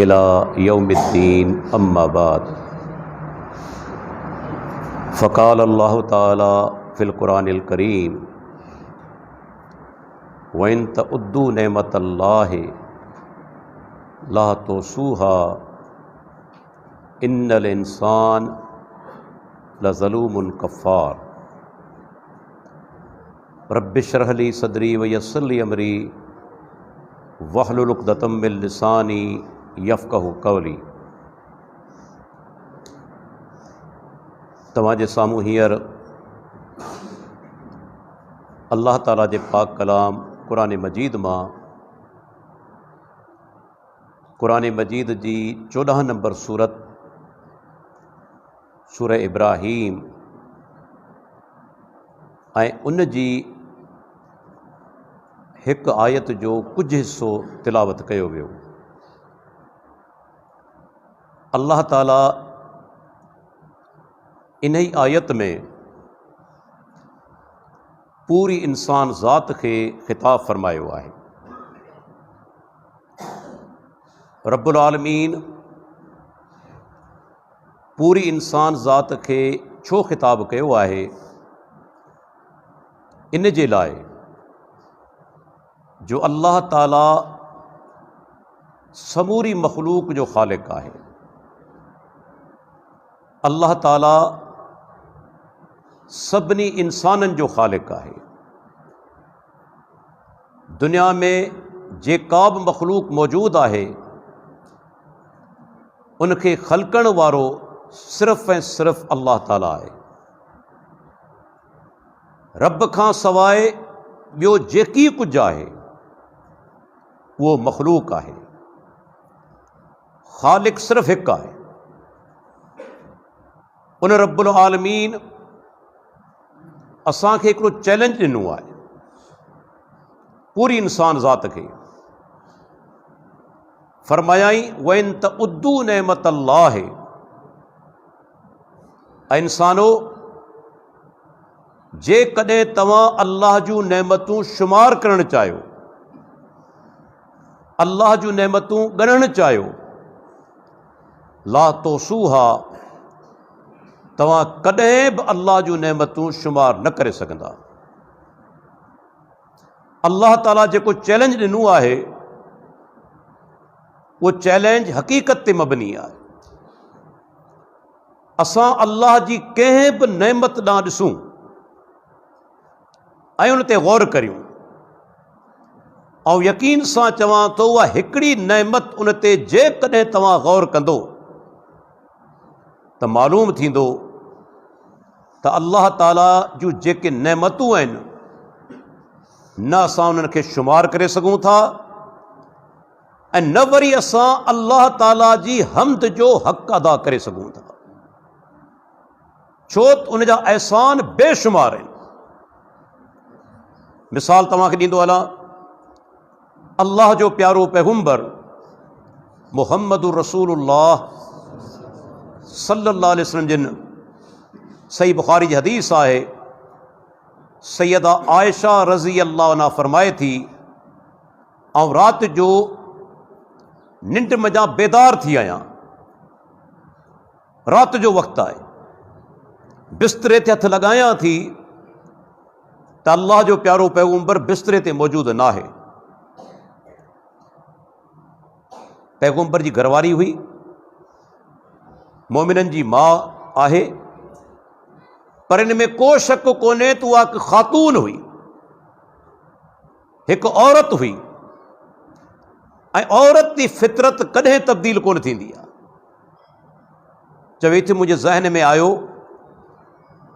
इला यौमिद्दीन अम्मा बाद। फ़क़ाल अल्लाह ताला फ़िल क़ुरानिल करीम व इन तउद्दू नेमतल्लाहि ला तुसूहा इन्नल इंसान लज़लूमुन कफ़्फ़ार। रब्बिश्रह ली सदरी व यस्सिर ली अमरी वहलुल उक़दतम मिन लिसानी यफ़क़हु क़ौली। तव्हांजे साम्हूं हींअर अल्लाह ताला जे पाक कलाम क़ुरान मजीद मां क़ुरान मजीद जी 14 नंबर सूरत सूरह इब्राहीम ऐं उन जी हिकु आयत जो कुझु हिस्सो तिलावत कयो वियो। अल्लाह ताला इन ही आयत में पूरी इंसान ज़ात खे ख़िताब फ़रमायो आहे। रब्बुल आलमीन पूरी इंसान ज़ात खे छो ख़िताब कयो आहे? इन जे लाइ जो अल्लाह ताला समूरी मखलूक जो ख़ालिक़ आहे। अल्लाह ताला सभिनी इंसाननि जो ख़ालिक़ आहे। दुनिया में जेका बि मखलूक मौजूद आहे उनखे ख़ल्क़ण वारो सिर्फ़ ऐं सिर्फ़ अल्लाह ताला आहे। रब खां सवाइ ॿियो जेकी कुझु आहे उहो मखलूक आहे। ख़ालिक़ सिर्फ़ हिकु आहे। उन रब्बुल आलमीन असांखे हिकिड़ो चैलेंज ॾिनो आहे पूरी इंसान ज़ात खे। फरमायाई व इन तउद्दू नेमतल्लाहि, ऐं इंसानो जेकॾहिं तव्हां अल्लाह जूं नेमतूं शुमार करणु चाहियो, अल्लाह जूं नेमतूं ॻणणु चाहियो, ला तुसूहा, तव्हां कॾहिं बि अल्लाह जूं नेमतूं शुमार न करे सघंदा। अल्लाह ताला जेको चैलेंज ॾिनो आहे उहो चैलेंज हक़ीक़त ते मबनी आहे। असां अल्लाह जी कंहिं बि नेमत ॾांहुं ॾिसूं ऐं उन ते गौर करियूं ऐं यकीन सां चवां थो उहा हिकिड़ी नेमत उन ते जेकॾहिं तव्हां गौर कंदो त मालूम थींदो त अल्लाह ताला जूं जेके नेमतूं आहिनि न असां उन्हनि खे शुमार करे सघूं था ऐं न वरी असां अल्लाह ताला जी हम्द जो हक़ अदा करे सघूं था, छो त उन जा एहसान बेशुमार आहिनि। मिसाल तव्हांखे ॾींदो हलां, अल्लाह जो प्यारो पैगंबर मुहम्मदुर रसूलुल्लाह सल्लल्लाहु अलैहि वसल्लम जिन सही बुखारी जी हदीस आहे, सैयदा आयशा रज़ी अल्लाह अन्हा फरमाए थी, ऐं राति जो निंड मञा बेदार थी आहियां, राति जो वक़्तु आहे, बिस्तरे ते हथ लॻायां थी त अल्लाह जो प्यारो पैगंबर बिस्तरे ते मौजूदु न आहे। पैगंबर जी घरवारी हुई, मोमिननि जी माउ आहे, पर इन में को शक कोन्हे त उहा हिकु ख़ातून हुई, हिकु औरत हुई, ऐं औरत जी फितरत कॾहिं तब्दील कोन थींदी आहे। चवे थी मुंहिंजे ज़हन में आयो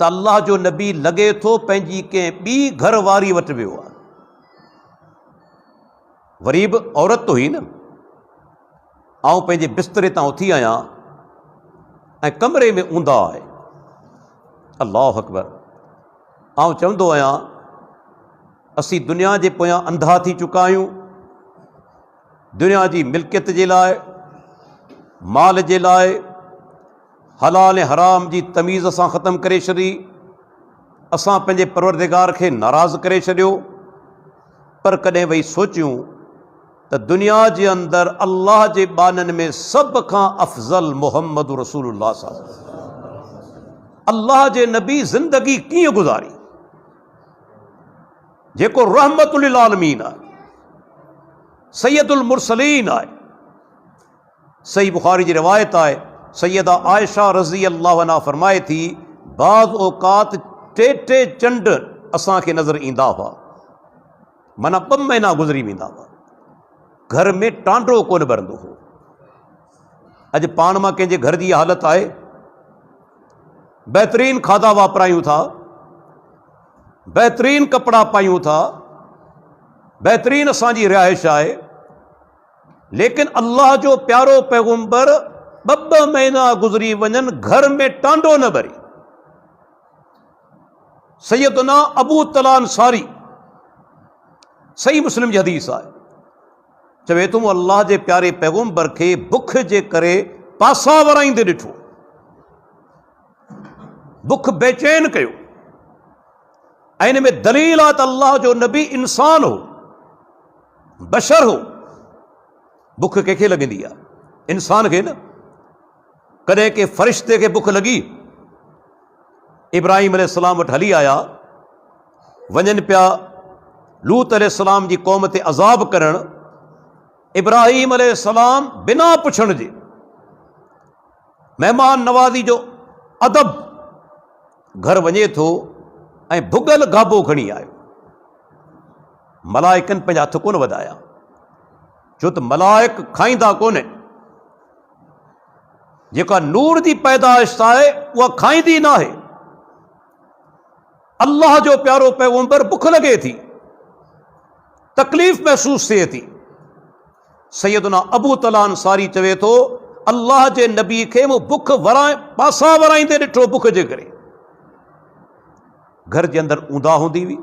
त अल्लाह जो नबी लॻे थो पंहिंजी कंहिं ॿी घरवारी वटि वियो आहे, वरी बि औरत हुई न। आउं पंहिंजे बिस्तरे तां उथी आहियां ऐं कमरे में ऊंदा आहे, अल्लाहु अकबर। आउं चवंदो आहियां असीं दुनिया जे पोयां अंधा थी चुका आहियूं। दुनिया जी मिल्कियत जे लाइ, माल जे लाइ, हलाल ऐं हराम जी तमीज़ असां ख़तमु करे छॾी, असां पंहिंजे परवरदिगार खे नाराज़ करे छॾियो। पर कॾहिं वेही सोचियूं त दुनिया जे अंदरि अल्लाह जे बाननि में सभ खां अफ़ज़ल मुहम्मद रसूलुल्लाह सल्लल्लाहु अल्लाह जे नबी ज़िंदगी कीअं गुज़ारी, जेको रहमतुल लिल आलमीन आहे, सैयदुल मुरसलीन आहे। सही बुखारी जी रिवायत आहे, सैयदा आयशा रज़ी अल्लाह अन्हा फरमाए थी, बाज़ औक़ात टे टे चंड असांखे नज़र ईंदा हुआ, माना 2 महीना गुज़री वेंदा हुआ, घर में टांडो कोन भरंदो हो। अॼु पाण मां कंहिंजे घर जी हालत आहे, बहितरीन खाधा वापरायूं था, बहितरीन कपिड़ा पायूं था, बहितरीन असांजी रिहाइश आहे, लेकिन अल्लाह जो प्यारो पैगंबर 2 महीना गुज़री वञनि घर में टांडो न भरे। सैयदना अबू तला अंसारी, सही मुस्लिम जी हदीस आहे, चवे थो अल्लाह जे प्यारे पैगंबर खे बुख जे करे पासा वराईंदे ॾिठो, बुख बेचैन कयो। ऐं इन में दलील आहे त अल्लाह जो नबी इंसान हो, बशर हो। बुख कंहिंखे लॻंदी आहे? इंसान खे न। कॾहिं के फ़रिश्ते खे बुख लॻी? इब्राहिम अलैहिस्सलाम वटि हली आया, वञनि पिया लूत अलैहिस्सलाम जी क़ौम ते अज़ाब करणु। इब्राहिम अलैहिस्सलाम बिना पुछण जे महिमान नवाज़ी जो अदब घर वञे थो ऐं भुगल गाबो खणी आयो। मलाइकनि पंहिंजा हथ कोन वधाया, छो त मलाइक खाईंदा कोन। जेका नूर जी पैदाइश आहे उहा खाईंदी न आहे। अल्लाह जो प्यारो पैगंबर बुख लगे थी, तकलीफ़ महसूस थिए थी। सैयदना अबू तला अंसारी चवे थो अल्लाह जे नबी खे मूं बुख पासा वराईंदे ॾिठो बुख जे करे। घर जे अंदरि ऊंदा हूंदी हुई।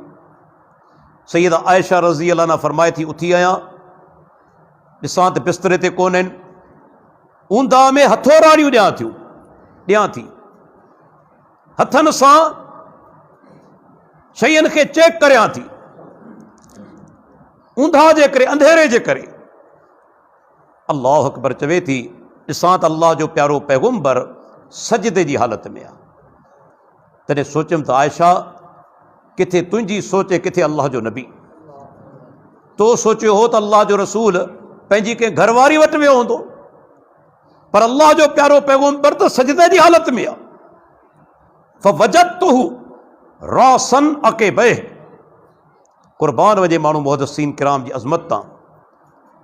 सैयदा आयशा रज़ी अल्लाह अन्हा फरमाए थी, उथी आहियां, ॾिसां त बिस्तरे ते कोन आहिनि, ऊंदा में हथोराड़ियूं ॾियां थी, हथनि सां शयुनि खे चेक करियां थी, ऊंधा जे करे, अंधेरे जे करे। अल्लाह अकबर चवे थी, ॾिसां त अल्लाह जो प्यारो पैगंबर सजदे जी हालत में आहे। तॾहिं सोचियमि त आयशा, किथे तुंहिंजी सोचे, किथे अल्लाह जो नबी। तो सोचियो हो त अल्लाह जो रसूल पंहिंजी कंहिं घरवारी वटि वियो हूंदो, पर अल्लाह जो प्यारो पैगंबर त सजदे जी हालत में आहे। फवजदतुहु रासन अक़बैह। कुर्बान वजे माण्हू मुहद्दिसीन किराम जी अज़मत तां,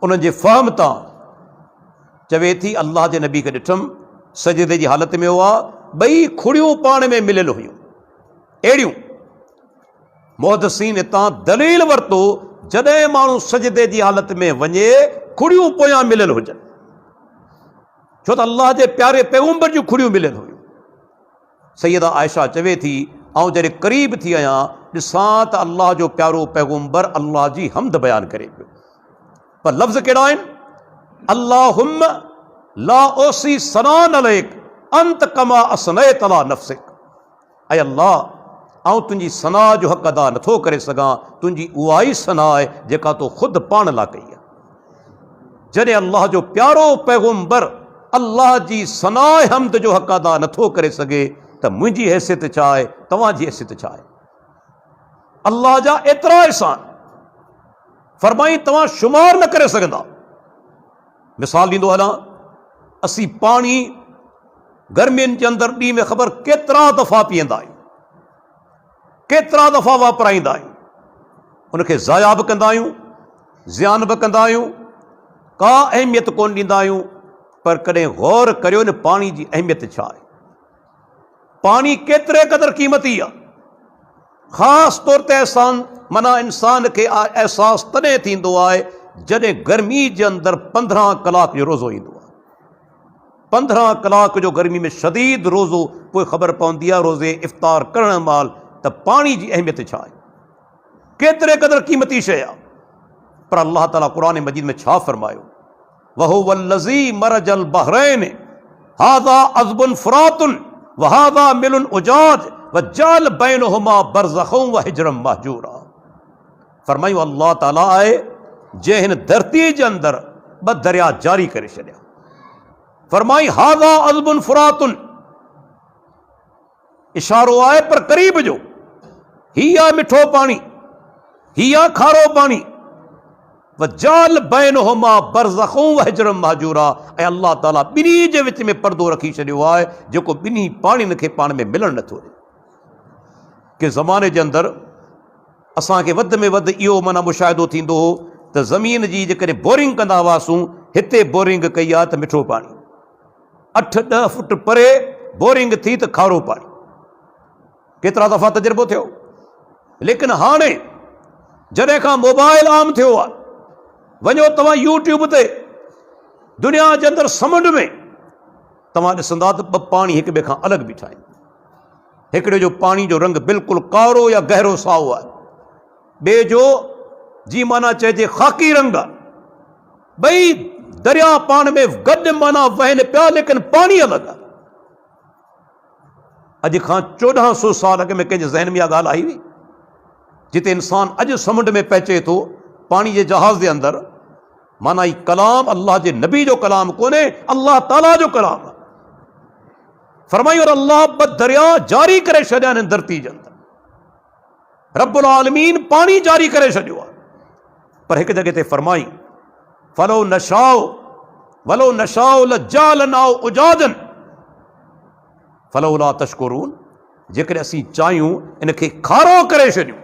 उन्हनि जे फ़हम तां चवे थी, अल्लाह जे नबी खे ॾिठमि सजदे जी हालत में हुआ, 2 खुड़ियूं पाण में मिलियल हुयूं, अहिड़ियूं। मुहद्दिसीन हितां दलील वरितो, जॾहिं माण्हू सजदे जी हालत में वञे खुड़ियूं पोयां मिलियल हुजनि, छो त अल्लाह जे प्यारे पैगंबर जूं खुड़ियूं मिलियल हुयूं। सैयदा आयशा चवे थी, ऐं जॾहिं क़रीब थी आहियां, ॾिसां त अल्लाह जो प्यारो पैगंबर अल्लाह जी हमद बयान करे पियो। पर लफ़्ज़ कहिड़ा आहिनि? अल्लाहुम्म ला ओसी सनान अलैक अंत कमा असनैत अला नफ्सिक। ऐं अल्लाह, आउं तुंहिंजी सना जो हक़ अदा नथो करे सघां, तुंहिंजी उहा ई सना आहे जेका तो ख़ुदि पाण लाइ कई आहे। जॾहिं अल्लाह जो प्यारो पैगंबर अल्लाह जी सना हमद जो हक़ अदा नथो करे सघे, त मुंहिंजी हैसियत छा आहे, तव्हांजी हैसियत छा आहे? अल्लाह जा एतिरा एहसान फरमाई, तव्हां शुमार न करे सघंदा। मिसाल ॾींदो हलां, असीं पाणी गर्मियुनि जे अंदरि ॾींहं में ख़बर केतिरा दफ़ा पीअंदा आहियूं, केतिरा दफ़ा वापराईंदा आहियूं, उनखे ज़ाया बि कंदा आहियूं, ज़ियान बि कंदा आहियूं, का अहमियत कोन ॾींदा आहियूं। पर कॾहिं गौर करियो न पाणी जी अहमियत छा आहे? पाणी केतिरे क़दुरु क़ीमती आहे। ख़ासि तौर ते माना इंसान खे अहसासु तॾहिं थींदो आहे जॾहिं गर्मी जे अंदरि 15 कलाक जो रोज़ो ईंदो आहे। 15 कलाक जो गर्मी में शदीद रोज़ो, पोइ ख़बर पवंदी आहे रोज़े इफ़्तार करण महिल त पाणी जी अहमियत छा आहे, केतिरे क़दुरु क़ीमती शइ आहे। पर अल्लाह ताला क़ुरान मजीद में छा फरमायो? वहुवल्लज़ी मरजल बहरैन हाज़ा अज़बुन फ़ुरातुन व हाज़ा मिलुन उजाज वजाल बैनहुमा बरज़खुम व हिजरम महजूरा। फरमायो अल्लाह ताला आहे जे हिन धरती जे अंदर ब दरिया जारी करे छॾिया। फरमाई हाज़ा अज़बुन फुरातुन, इशारो आहे पर क़रीब जो, ही आहे मिठो पाणी, ही आहे खारो पाणी। वजाल बैनहुमा बरज़ख़ुं वहिजरम महजूरा, ऐं अल्लाह ताला ॿिन्ही जे विच में पर्दो रखी छॾियो आहे जेको ॿिन्ही पाणियुनि खे पाण में मिलणु नथो ॾे। के ज़माने जे अंदरि असांखे वधि में वधि इहो माना मुशाहिदो थींदो हो त ज़मीन जी जेकॾहिं बोरिंग कंदा हुआसीं, हिते बोरिंग कई आहे त मिठो पाणी, 8-10 फुट परे बोरिंग थी त खारो पाणी। केतिरा दफ़ा तजुर्बो थियो। लेकिन हाणे जॾहिं खां मोबाइल आम थियो आहे, वञो तव्हां यूट्यूब ते, दुनिया जे अंदरि समुंड में तव्हां ॾिसंदा त ॿ पाणी हिक ॿिए खां अलॻि बीठा आहिनि। हिकिड़े जो पाणी जो रंग बिल्कुलु कारो या गहरो साओ आहे, ॿिए जो जी माना चइजे ख़ाकी रंग आहे। ॿई दरिया पाण में गॾु माना वहनि पिया, लेकिन पाणी अलॻि आहे। अॼु खां 1400 साल अॻु में कंहिंजे ज़हन में इहा ॻाल्हि आई हुई? जिते इंसान अॼु समुंड में पहुचे थो पाणी जे जहाज़ जे अंदरि, माना ही कलाम अल्लाह जे नबी जो कलाम कोन्हे, अल्लाह ताला जो कलाम आहे। फरमाई और अल्लाह ब दरिया जारी करे छॾिया आहिनि धरती जे अंदरि, रब्बुल आलमीन पाणी जारी करे छॾियो आहे। पर हिकु जॻह ते फरमाई फलो नशाओ वलो नशाओ लजालनाओ उजाजन फलोला तशकुरून, जेकॾहिं असीं चाहियूं इनखे खारो करे छॾियूं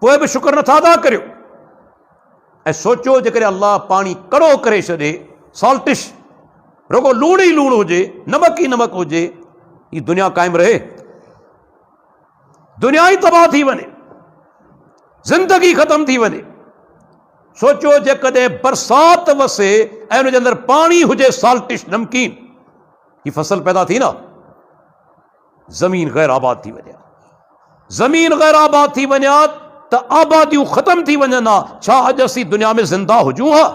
पोइ बि शुक्र नथा अदा करियो। ऐं सोचो जेकॾहिं अल्लाह पाणी कड़ो करे छॾे, सॉल्टिश, रुगो लूण ई लूण हुजे, नमक ई नमक हुजे, ही दुनिया क़ाइमु रहे? दुनिया ई तबाह थी वञे, ज़िंदगी ख़तम थी वञे। सोचो जेकॾहिं बरसाति वसे ऐं हुनजे अंदरि पाणी हुजे सॉल्टिश, नमकीन, ही फसल पैदा थी न? ज़मीन गैर आबाद थी वञे। ज़मीन गैर आबाद थी वञे त आबादियूं ख़तम थी वञनि हा। छा अॼु असीं दुनिया में ज़िंदा हुजूं हा?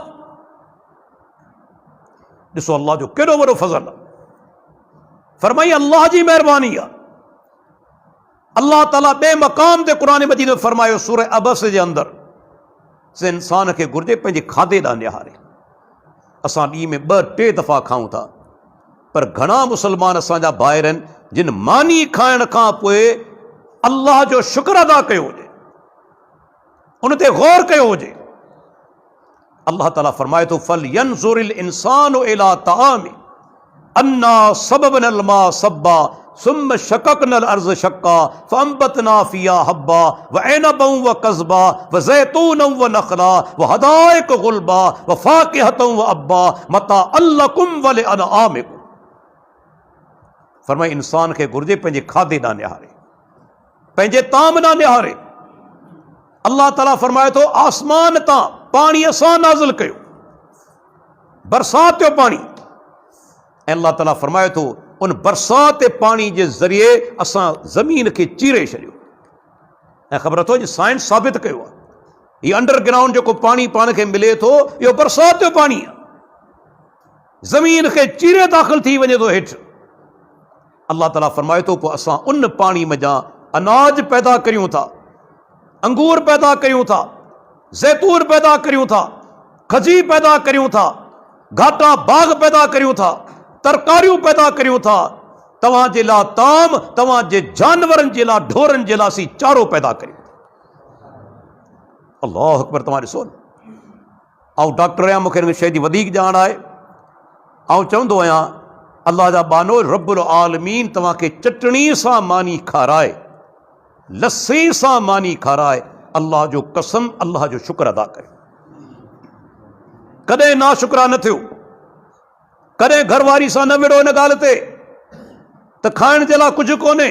ॾिसो अल्लाह जो केॾो वॾो फज़ल आहे। फरमाई अल्लाह जी महिरबानी आहे। अल्लाह ताला ॿिए मक़ाम ते क़ुर मजीद में फरमायो सूरह अबस जे अंदरि, से इंसान खे घुर्जे पंहिंजे खाधे ॾांहुं निहारे। असां ॾींहं में 2-3 दफ़ा खाऊं था, पर घणा मुस्लमान असांजा भाइर आहिनि जिन मानी खाइण खां पोइ अल्लाह जो शुक्र अदा कयो हुजे, उन ते गौर कयो हुजे। अल्लाह ताला फरमाए थो फल यंज़ुरिल इंसानु इला ताआमि अन्ना सबबनल मा सब्बा सुम्म शक़क़नल अर्ज़ शक़्क़ा फअंबतना फ़ीहा हब्बा व ऐनबन व कज़बा व ज़ैतूनन व नख़ला व हदाइक़ गुलबा व फ़ाकिहतन व अब्बा मताअन लकुम व लिअनआमिकुम। फरमाए इंसान खे घुर्जे पंहिंजे खाधे ॾांहुं निहारे, पंहिंजे ताम ॾांहुं निहारे। अल्लाह ताला फरमाए थो आसमान तां पाणी असां नाज़िल कयो, बरसाति जो पाणी, ऐं अल्लाह ताला फरमाए थो उन बरसाति पाणी जे ज़रिए असां ज़मीन खे चीरे छॾियो। ऐं ख़बर अथव जो साइंस साबित कयो आहे, हीउ अंडरग्राउंड जेको पाणी पाण खे मिले थो, इहो बरसाति जो पाणी आहे। ज़मीन खे चीरे दाख़िल थी वञे थो हेठि। अल्लाह ताला फरमाए थो पोइ असां उन पाणी मज़ा अनाज पैदा करियूं था, अंगूर पैदा करियूं था, ज़ैतून पैदा करियूं था, खजी पैदा करियूं था, घाटा बाग पैदा करियूं था, तरकारियूं पैदा करियूं था। तव्हांजे लाइ ताम, तव्हांजे जानवरनि जे लाइ, ढोरनि जे लाइ असीं चारो पैदा करियूं। अल्लाह अकबर। तव्हां ॾिसो न, ऐं डॉक्टर आहियां, मूंखे हिन शइ जी वधीक ॼाण आहे। ऐं चवंदो आहियां अल्लाह जा बानो रब्बुल आलमीन तव्हांखे चटणी सां मानी खाराए, लस्सी सां मानी खाराए, अल्लाह जो कसम, अल्लाह जो शुक्र अदा करे। कॾहिं ना शुक्रा न थियो, कॾहिं घरवारी सां न विड़ो इन ॻाल्हि ते त खाइण जे लाइ कुझु कोन्हे।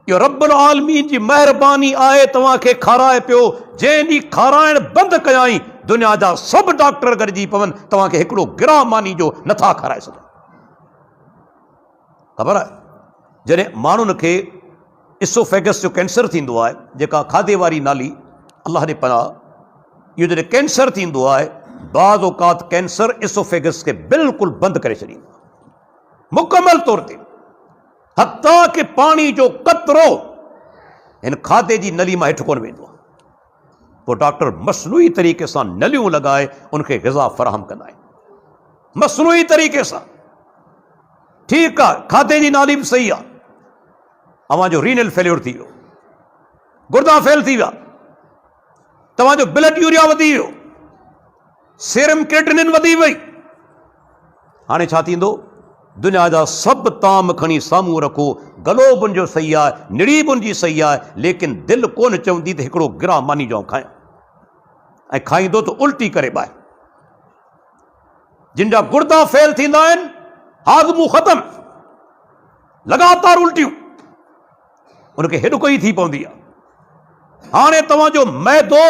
इहो रब्बुल आलमीन जी महिरबानी आहे, तव्हांखे खाराए पियो। जंहिं ॾींहुं खाराइण बंदि कयाई, दुनिया जा सभु डॉक्टर गॾिजी पवनि, तव्हांखे हिकिड़ो गिराह मानी जो नथा खाराए सघनि। ख़बर आहे, जॾहिं माण्हुनि खे इसोफेगस जो कैंसर थींदो आहे, जेका खाधे वारी नाली, अल्लाह ॾे पनाह, इहो जॾहिं कैंसर थींदो आहे, बाज़ औक़ात कैंसर इसोफेगस खे बिल्कुलु बंदि करे छॾींदो, मुकमल तौर ते, हता कि पाणी जो कतरो हिन खाधे जी नली मां हेठि कोन वेंदो आहे। पोइ डॉक्टर मसनूई तरीक़े सां नलियूं लॻाए उनखे ग़िज़ा फ़राहम कंदा आहिनि मसनूई तरीक़े सां। ठीकु आहे, खाधे जी नाली बि सही आहे, अवांजो रीनल फेल्योर थी वियो, गुर्दा फेल थी विया, तव्हांजो ब्लड यूरिया वधी वियो, सेरम क्रिएटिनिन वधी वई। हाणे छा थींदो? दुनिया जा सभु ताम खणी साम्हूं रखो, गलो बि उनजो सही आहे, निड़ी बि उनजी सही आहे, लेकिन दिलि कोन चवंदी त हिकिड़ो गिरा मानी जो खायां, ऐं खाईंदो त उल्टी करे ॿाहिरि। जिन जा गुर्दा फेल थींदा आहिनि, हाज़मू ख़तम, लगातार उल्टियूं, उनखे हिॾको ई थी पवंदी आहे। हाणे तव्हांजो मैदो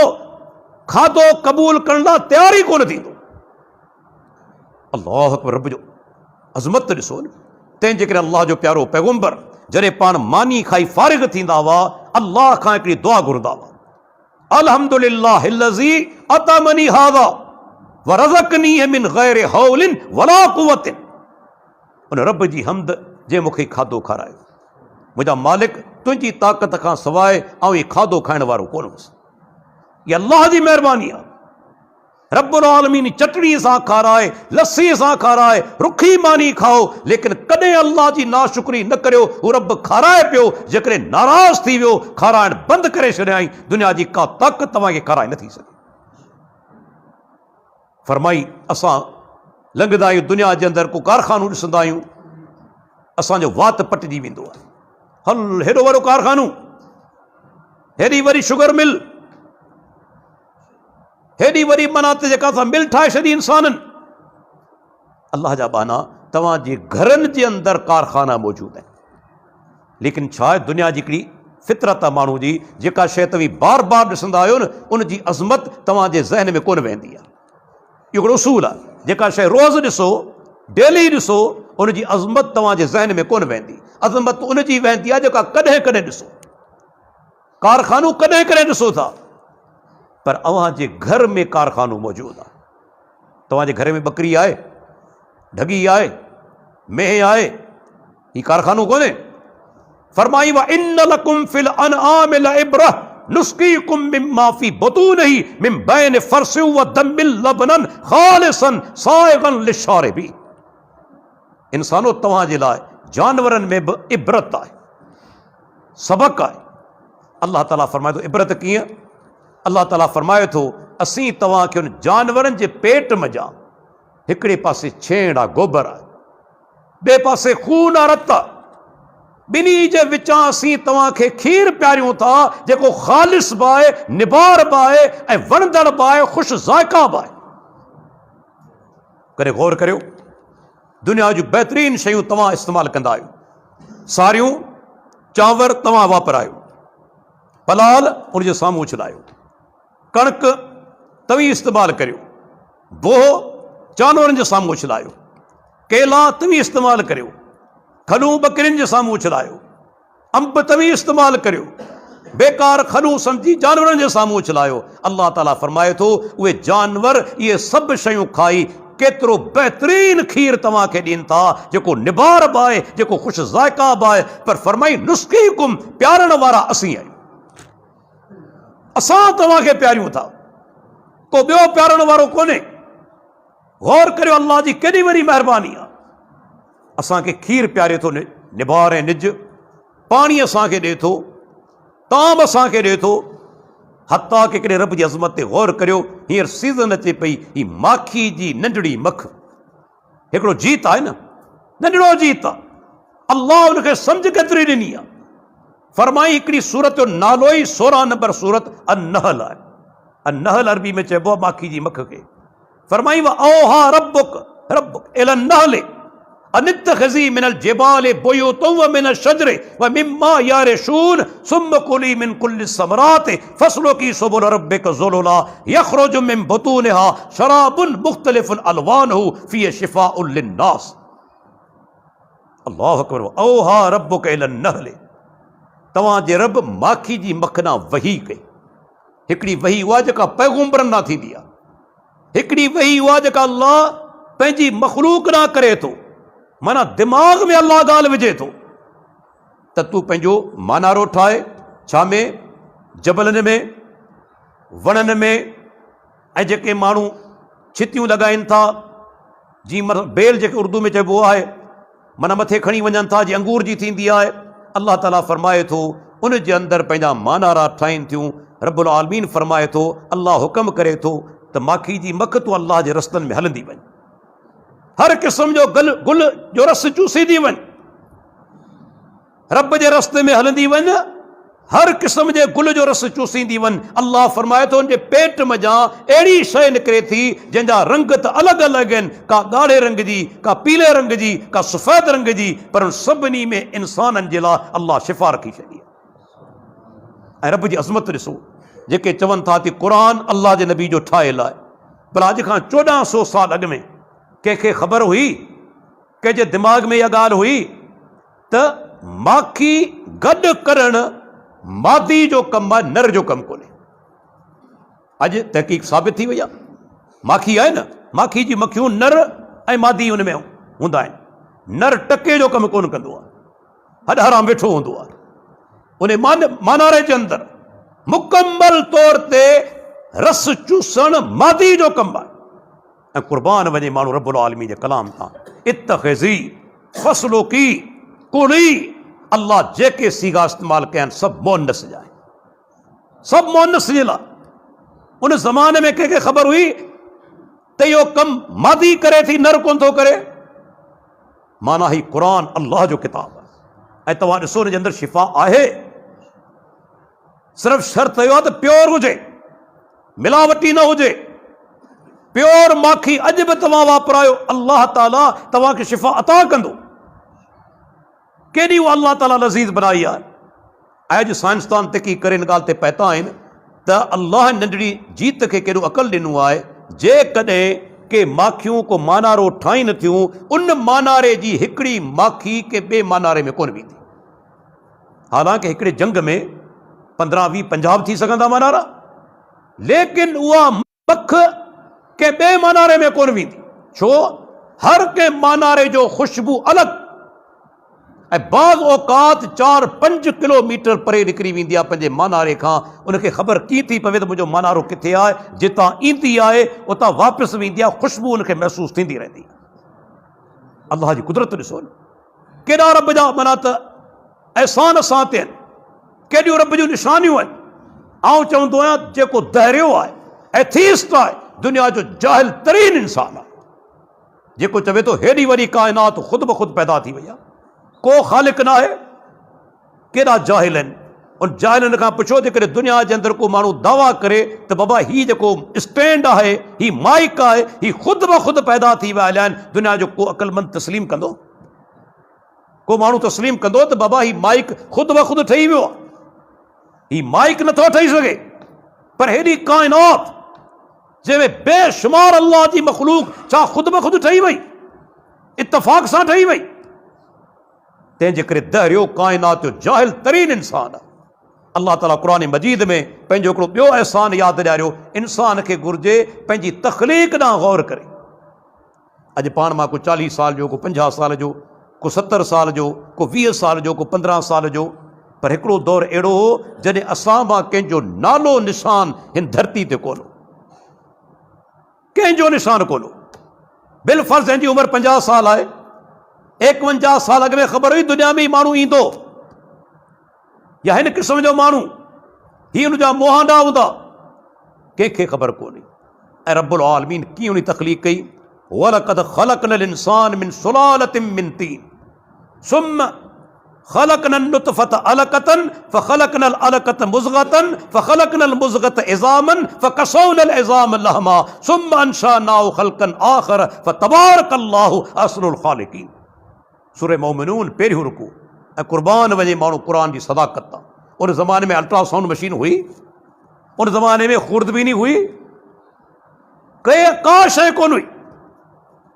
खाधो क़बूल करण लाइ तयार ई कोन थींदो। अल्लाह अकबर, रब जो अज़मत ॾिसो न। तंहिंजे करे अल्लाह जो प्यारो पैगम्बर जॾहिं पाण मानी खाई फारिग थींदा हुआ, अल्लाह खां हिकिड़ी दुआ घुरंदा हुआ, अल्हम्दुलिल्लाहिल्लज़ी अतमनी हाज़ा व रज़क़नी मिन ग़ैरि हौलिन वला क़ुव्वतिन। उन रब जी हम्द जे मूंखे खाधो खारायो, मुंहिंजा मालिक तुंहिंजी ताक़त खां सवाइ ऐं ये खाधो खाइण वारो कोन हुउसि। इहा अल्लाह जी महिरबानी आहे। रब्बुल आलमीन चटणी सां खाराए, लस्सी सां खाराए, रुखी मानी खाओ, लेकिन कॾहिं अल्लाह जी नाशुक्री न करियो। हू रब खाराए पियो, जेकॾहिं नाराज़ थी वियो, खाराइण बंदि करे छॾियईं, दुनिया जी का ताक़त तव्हांखे खाराए नथी सघे। फरमाई, असां लंघंदा आहियूं दुनिया जे अंदरि को कारखानो ॾिसंदा आहियूं, असांजो वात पटिजी वेंदो आहे। हल, हेॾो वॾो कारखानो, हेॾी वॾी शुगर मिल, हेॾी वॾी मनात जेका असां मिल ठाहे छॾी इंसाननि। अल्लाह जा बाना, तव्हांजे घरनि जे अंदरि कारखाना मौजूदु आहिनि, लेकिन छा आहे, दुनिया जी हिकिड़ी फितरत आहे माण्हू जी, जेका शइ तव्हीं बार बार ॾिसंदा आहियो न, उनजी अज़मत तव्हांजे ज़हन में कोन वेंदी आहे। इहो हिकिड़ो उसूल आहे, जेका शइ रोज़ ॾिसो, डेली ॾिसो, उनजी अज़मत तव्हांजे ज़हन में कोन वेंदी। अज़मत उनजी वेंदी आहे जेका कॾहिं कॾहिं ॾिसो। कारखानो कॾहिं कॾहिं ॾिसो था, पर अव्हांजे घर में कारखानो मौजूदु आहे। तव्हांजे घर में बकरी आहे, ढगी आहे, मेंह आहे, ही कारखानो कोन्हे। फरमाई, व इन लकुम फिल अनआम लइब्रह नुस्कीकुम मिम्मा फी बुतूनिही मिन बैन फरसिन व दमिल लबनन खालिसन साइगन लिशारिबी। इंसानो, तव्हांजे लाइ जानवरनि में बि इबरत आहे, सबक़ आहे। अल्लाह ताला फरमाए थो, इबरत कीअं? अल्लाह ताला फरमाए थो, असीं तव्हांखे उन जानवरनि जे पेट मञा, हिकिड़े पासे छेण आहे, गोबर आहे, ॿिए पासे खून आहे, रत आहे, ॿिन्ही जे विचां असीं तव्हांखे खीर पियारियूं था, जेको ख़ालिस बि आहे, निबार बि आहे, ऐं वणंदड़ बि आहे, ख़ुशि ज़ाइक़ा बि आहे। करे गौर करियो, दुनिया जूं बहितरीन शयूं तव्हां इस्तेमालु कंदा आहियो। सारियूं चांवर तव्हां वापरायो, पलाल उनजे साम्हूं उछलायो, कणिक तव्हीं इस्तेमालु करियो, बोह जानवरनि जे साम्हूं उछलायो, केला तव्हीं इस्तेमालु करियो, खलूं बकरियुनि जे साम्हूं उछलायो, अंब तव्हीं इस्तेमालु करियो, बेकार खलूं सम्झी जानवरनि जे साम्हूं उछलायो। अल्लाह ताला फरमाए थो, उहे जानवर इहे सभु शयूं खाई केतिरो बहितरीन खीर तव्हांखे ॾियनि था, जेको निबार बि आहे, जेको ख़ुशि ज़ाइक़ा बि आहे। पर फरमाई, नुस्कीकुम, प्यारण वारा असीं आहियूं, असां तव्हांखे प्यारियूं था, को ॿियो प्यारण वारो कोन्हे। गौर करियो, अल्लाह जी केॾी वॾी महिरबानी आहे। असांखे खीर प्यारे थो, निबार ऐं निज, पाणी असांखे ॾिए थो, ताम असांखे ॾिए थो। हता के कॾहिं रब जी अज़मत ते गौर करियो, हींअर सीज़न अचे पई, ही माखी जी नंढड़ी मख, हिकिड़ो जीत आहे न, नंढड़ो जीत आहे, अल्लाह उनखे सम्झ केतिरी ॾिनी आहे। फरमाई, हिकिड़ी सूरत जो नालो ई 16 नंबर सूरत अन-नहल आहे। अन-नहल अरबी में चइबो आहे माखी जी मख खे। फरमाई, व औहा रब्बुक इलन नहल अनित्तखिज़ी मिनल जिबाल बुयूतन व मिनश शजर व मिम्मा यारिशून सुम्मा कुली मिन कुल्लि समरात फस्लुकी सुबुल रब्बिक ज़ुलुला यख़रुजु मिन बुतूनिहा शराबुन मुख्तलिफुन अलवानुहु फ़ीहि शिफ़ाउन लिन्नास। अल्लाहु अकबर। औहा रब्बुक इलन नहल, तव्हांजे रब माखी जी मख ॾांहुं वही कई। हिकिड़ी वही उहा जेका पैगम्बरनि ॾांहुं थींदी आहे, हिकिड़ी वही उहा जेका अल्लाह पंहिंजी मख़लूक ॾांहुं करे थो, माना दिमाग़ में अल्लाह ॻाल्हि विझे थो त तूं पंहिंजो मानारो ठाहे, छा में, जबलनि में, वणनि में, ऐं जेके माण्हू छितियूं लॻाइनि था, जीअं बेल जेके उर्दू में चइबो आहे, माना मथे खणी वञनि था, जीअं अंगूर जी थींदी आहे। अल्लाह ताला फरमाए थो उन जे अंदरि पंहिंजा मानारा ठाहिनि थियूं। रब्बुल आलमीन फरमाए थो, अल्लाह हुकम करे थो त माखी जी मख तूं अल्लाह जे रस्तनि में हलंदी वञ, हर क़िस्म जो गुल जो रस चूसींदी वञ, रब जे रस्ते में हलंदी वञ, हर क़िस्म जे गुल जो रस चूसींदी वञ। अल्लाह फरमाए थो उनजे पेट मज़ा अहिड़ी शइ निकिरे थी जंहिंजा रंग त अलॻि अलॻि आहिनि, का ॻाढ़े रंग जी, का पीले रंग जी, का सफ़ेद रंग जी, पर उन सभिनी में इंसाननि जे लाइ अल्लाह शिफ़ा रखी छॾी। ऐं रब जी अज़मत ॾिसो, जेके चवनि था त क़ुरान अल्लाह जे नबी जो ठाहियलु आहे, भला अॼु खां 1400 साल अॻु में कंहिंखे ख़बर हुई, कंहिंजे दिमाग़ में इहा ॻाल्हि हुई त माखी गॾु करणु मादी जो कमु आहे, नर जो कमु कोन्हे? अॼु तहक़ीक़ साबित थी वई आहे। माखी आहे न, माखी जी मखियूं नर ऐं मादी हुन में हूंदा आहिनि। नर टके जो कमु कोन कंदो आहे, हॾ हराम वेठो हूंदो आहे। उन मानारे जे अंदरि मुकम्मल तौर ते रस चूसण मादी जो कमु आहे। ऐं क़ुर्बान वञे माण्हू रब्बुल आलमीन जे कलाम तां। इत्तख़िज़ी फस्लुकी कुली, अल्लाह जेके सीगा इस्तेमालु कया आहिनि सभु मोनस जा आहिनि, सभु मोनस जे लाइ। उन ज़माने में कंहिंखे ख़बर हुई त इहो कमु मादी करे थी, नर कोन थो करे? माना ही क़ुरान अल्लाह जो किताब आहे ऐं तव्हां ॾिसो हुन जे अंदरि शिफ़ा आहे। सिर्फ़ु शर्त इहो आहे त प्योर हुजे, मिलावटी न हुजे। प्योर माखी अॼु बि तव्हां वापरायो, अल्लाह ताला तव्हांखे शिफ़ा अता कंदो। केॾी उहा अल्लाह ताला लज़ीज़ बनाई आहे। अॼु साइंसदान तहक़ीक़ करे इन ॻाल्हि ते पहुता आहिनि त अल्लाह नंढड़ी जीत खे केॾो अक़ल ॾिनो आहे। जेकॾहिं के माखियूं को मानारो ठाहिनि थियूं, उन मानारे जी हिकिड़ी माखी के ॿिए मानारे में कोन वेंदी। हालांकि हिकिड़े जंग में 15, 20, 50 थी सघंदा मानारा, लेकिन उहा मख के ॿिए मानारे में कोन वेंदी। छो? हर के मानारे जो ख़ुशबू अलॻि, ऐं बाज़ औक़ात 4-5 किलोमीटर परे निकिरी वेंदी आहे पंहिंजे मानारे खां। उनखे ख़बर कीअं थी पवे त मुंहिंजो मानारो किथे आहे? जितां ईंदी आहे उतां वापसि वेंदी आहे, ख़ुशबू उनखे महसूसु थींदी रहंदी आहे। अल्लाह जी कुदरत ॾिसो, केॾा रब जा माना त अहसान असां ते आहिनि, केॾियूं रब जूं निशानियूं आहिनि। आउं चवंदो आहियां जेको दहरियो आहे, एथीस्ट आहे, दुनिया जो जाहिल तरीन इंसान आहे, जेको चवे थो हेॾी वॾी काइनात ख़ुदि ब ख़ुदि पैदा थी वई आहे, को ख़ालिक न आहे। केॾा जाहिल आहिनि। उन जाहिलनि खां पुछो जेकॾहिं दुनिया जे अंदरि को माण्हू दावा करे त बाबा हीउ जेको स्टैंड आहे, हीउ माइक आहे, हीउ ख़ुदि ब ख़ुदि पैदा थी विया आहिनि, दुनिया जो को अक़लमंद तस्लीम कंदो? को माण्हू तस्लीम कंदो त बाबा हीउ माइक ख़ुदि ब ख़ुदि ठही वियो आहे? हीउ माइक नथो ठही सघे, पर हेॾी काइनात जंहिंमें बेशुमार अल्लाह जी मख़लूक छा ख़ुदि ब ख़ुदि ठही वई, इत्तफ़ाक़ सां ठही वई। तंहिंजे करे दहरियो काइनात जो जाहिल तरीन इंसान आहे। अल्लाह ताला क़ुरान मजीद में पंहिंजो हिकिड़ो ॿियो अहसान यादि ॾियारियो, इंसान खे घुरिजे पंहिंजी तख़लीक़ ॾांहुं गौर करे। अॼु पाण मां को 40 साल जो, को 50 साल जो, को 70 साल जो, को 20 साल जो, को 15 साल जो, पर हिकिड़ो दौर अहिड़ो हो जॾहिं असां मां कंहिंजो नालो निशान हिन धरती ते कोन हो, कंहिंजो निशान कोन हो। बिलफर्ज़ जंहिंजी उमिरि 50 साल आहे, 51 साल अॻु में ख़बर हुई दुनिया में माण्हू ईंदो, या हिन क़िस्म जो माण्हू, ही हुनजा मुहांडा हूंदा, कंहिंखे ख़बर कोन्हे। ऐं रब्बुल आलमीन कीअं उन तख़लीक़ कई? वलक़द ख़लक़नल इंसान मिन सुलालतिन मिन तीन सुम्मा ख़लक़नन नुतफ़त अलक़तन फ़ख़लक़नल अलक़त मुज़ग़तन फ़ख़लक़नल मुज़ग़त इज़ामन फ़कसौनल इज़ाम लहमा सुम्मा अंशअनाहु ख़ल्क़न आख़र फ़तबारकल्लाहु अहसनुल ख़ालिक़ीन। सूरह मोमिनून पहिरियों रुकू। ऐं क़ुर्बान वञे माण्हू क़ुरान जी सदाक़त तां। उन ज़माने में अल्ट्रासाउंड मशीन हुई, उन ज़माने में खुर्दबीनी हुई, का शइ कोन हुई।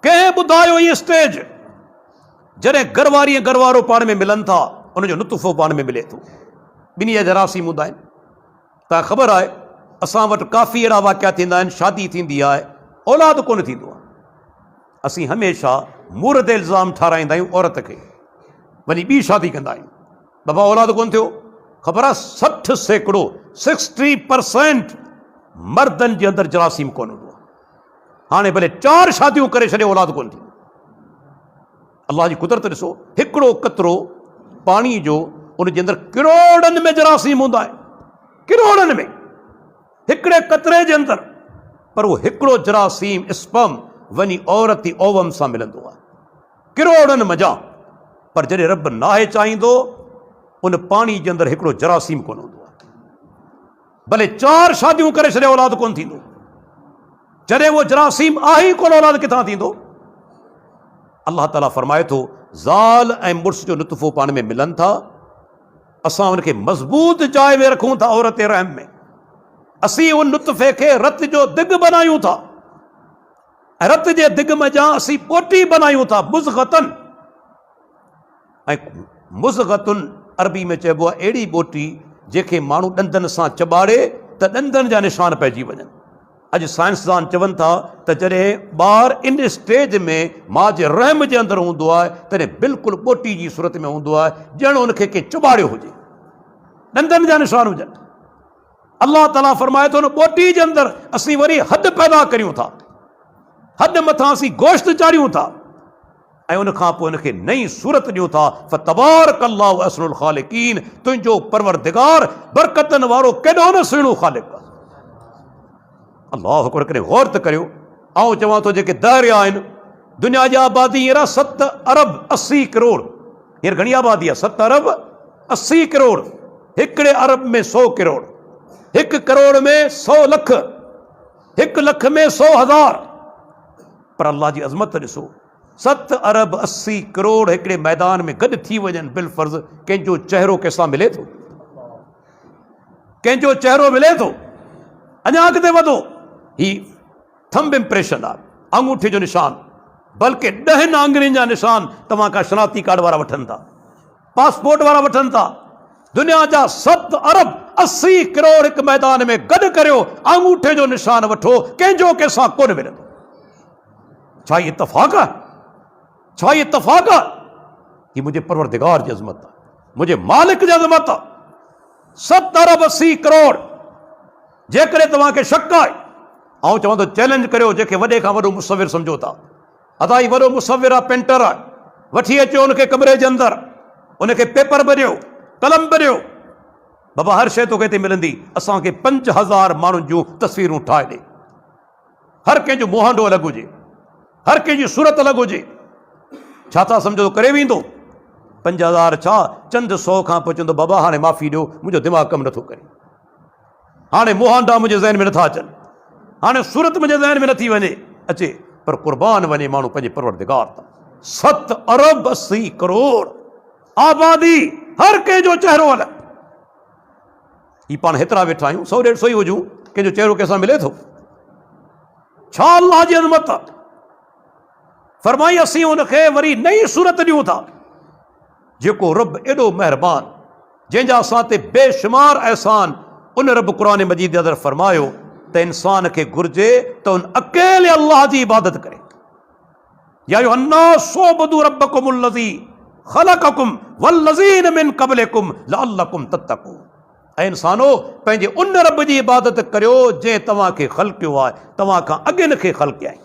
कंहिं ॿुधायो इहो स्टेज जॾहिं घरवारी ऐं घरवारो पाण में मिलनि था, उनजो नुतफ़ो पाण में मिले थो, ॿिन्ही जा जरासीम हूंदा आहिनि। तव्हां ख़बर आहे असां वटि काफ़ी अहिड़ा वाक़िया थींदा आहिनि, शादी थींदी आहे, औलाद कोन थींदो आहे। असीं हमेशह मूरद इल्ज़ाम ठाराईंदा आहियूं औरत खे, वञी ॿी शादी कंदा आहियूं, बाबा औलाद कोन थियो। ख़बर आहे 60% मर्दनि जे अंदरि जरासीम कोन हूंदो आहे। हाणे भले 4 शादियूं करे छॾे औलाद कोन थी। अलाह जी कुदरत ॾिसो, हिकिड़ो कतिरो पाणी जो उन जे अंदरि किरोड़नि में जरासीम हूंदा आहिनि, किरोड़नि में हिकिड़े कतरे जे अंदरि। पर उहो हिकिड़ो जरासीम स्पर्म वञी औरत ई ओवम सां मिलंदो आहे, किरोड़नि मज़ा। पर जॾहिं रब नाहे चाहींदो, उन पाणी जे अंदरि हिकिड़ो जरासीम कोन हूंदो आहे। भले 4 शादियूं करे छॾे औलाद कोन थींदो। जॾहिं उहो जरासीम आहे ई कोन, औलाद किथां थींदो? अल्लाह ताला फरमाए थो, ज़ाल ऐं मुड़ुस जो नुतफ़ो पाण में मिलनि था, असां उनखे मज़बूत जाइ में रखूं था, औरत रहम में। असीं उन नुतफ़े खे रत जो दिग बनायूं था, ऐं रत जे दिग में जा असीं ॿोटी बनायूं था, मुज़ग़तन। ऐं मुज़ग़तुन अरबी में चइबो आहे अहिड़ी ॿोटी जंहिंखे माण्हू ॾंदनि सां चॿाड़े त ॾंदनि जा निशान पइजी वञनि। अॼु साइंसदान चवनि था त जॾहिं ॿारु इन स्टेज में माउ जे रहम जे अंदरि हूंदो आहे, तॾहिं बिल्कुलु ॿोटी जी सूरत में हूंदो आहे, ॼण उनखे कंहिं चॿाड़ियो हुजे, ॾंदनि जा निशान हुजनि। अल्लाह ताला फरमाए थो, न ॿोटी जे अंदरि असीं वरी हॾ पैदा करियूं था, हॾ मथां असीं गोश्त चाढ़ियूं था, ऐं उनखां पोइ उनखे नई सूरत ॾियूं था। फ़तबारकल्लाहु अहसनुल ख़ालिक़ीन, तुंहिंजो परवरदिगार बरकतनि वारो केॾो न सुहिणो ख़ालिक़ आहे। अल्लाह अकबर करे गौर त करियो। ऐं चवां थो, जेके दरिया आहिनि, दुनिया जी आबादी हींअर 7 अरब 80 करोड़। हींअर घणी आबादी आहे? 7 अरब 80 करोड़। हिकिड़े अरब में 100 करोड़, 1 करोड़ में 100 लख, 1 लख में 100,000। पर अल्लाह जी अज़मत ॾिसो, 7 अरब 80 करोड़ हिकिड़े मैदान में गॾु थी वञनि, बिलफर्ज़ कंहिंजो चहिरो कंहिंसां मिले थो? कंहिंजो चहिरो मिले थो? अञा अॻिते वधो, ही थंब इम्प्रेशन आहे, अंगूठे जो निशान, बल्कि 10 आङुरियुनि जा निशान तव्हां खां शनाख्ती कार्ड वारा वठनि था, पासपोर्ट वारा वठनि था। दुनिया जा 7 अरब 80 करोड़ हिकु मैदान में गॾु करियो, अंगूठे जो निशान वठो, कंहिंजो कंहिंसां कोन मिलंदो। छा इहे इत्तफ़ाक़ आहे? छा इहे इत्तफ़ाक़ आहे? ही मुंहिंजे परवरदिगार जी अज़मत आहे, मुंहिंजे मालिक जी अज़मत आहे। 7 अरब 80 करोड़। जेकॾहिं तव्हांखे शक आहे, ऐं चवां थो चैलेंज करियो, जेके वॾे खां वॾो मुसविर सम्झो था, अदा ही वॾो मुसविर आहे, पेंटर आहे, वठी अचो उनखे कमरे जे अंदरि, उनखे पेपर भरियो, कलम भरियो, बाबा हर शइ तोखे हिते मिलंदी, असांखे 5000 माण्हुनि जूं तस्वीरूं ठाहे ॾे, हर कंहिंजो मुहांडो अलॻि हुजे, हर कंहिंजी सूरत अलॻि हुजे। छा था सम्झो करे वेंदो? 5000 छा, चंद 100 खां पोइ चवंदो, बाबा हाणे माफ़ी ॾियो, मुंहिंजो दिमाग़ कमु नथो करे, हाणे मुहांडा मुंहिंजे ज़हन में नथा अचनि, हाणे सूरत मुंहिंजे ज़हन में नथी वञे अचे। पर क़ुर्बान वञे माण्हू पंहिंजे परवरदिगार तां। 7 अरब 80 करोड़ आबादी, हर कंहिंजो चहिरो अलॻि। ही पाण हेतिरा वेठा आहियूं, 100-150 ई हुजूं, कंहिंजो चहिरो कंहिंसां मिले थो? छा अल्लाह जी अज़मत आहे? फरमाई असीं उनखे वरी नई सूरत ॾियूं था। जेको रब एॾो महिरबान, जंहिंजा असां ते बेशुमार अहसान, उन रब क़ुरान मजीद जे अंदरि फरमायो त इंसान खे घुर्जे त उन अकेले अल्लाह जी इबादत करे। या अय्युहन्नास उअ्बुदू रब्बकुमुल्लज़ी ख़लक़कुम वल्लज़ीन मिन क़ब्लिकुम लअल्लकुम तत्तक़ून। ऐं इंसानो, पंहिंजे उन रब जी इबादत करियो जंहिं तव्हांखे ख़ल्क़ियो आहे, तव्हां खां अॻिन खे ख़ल्क़िया आहे।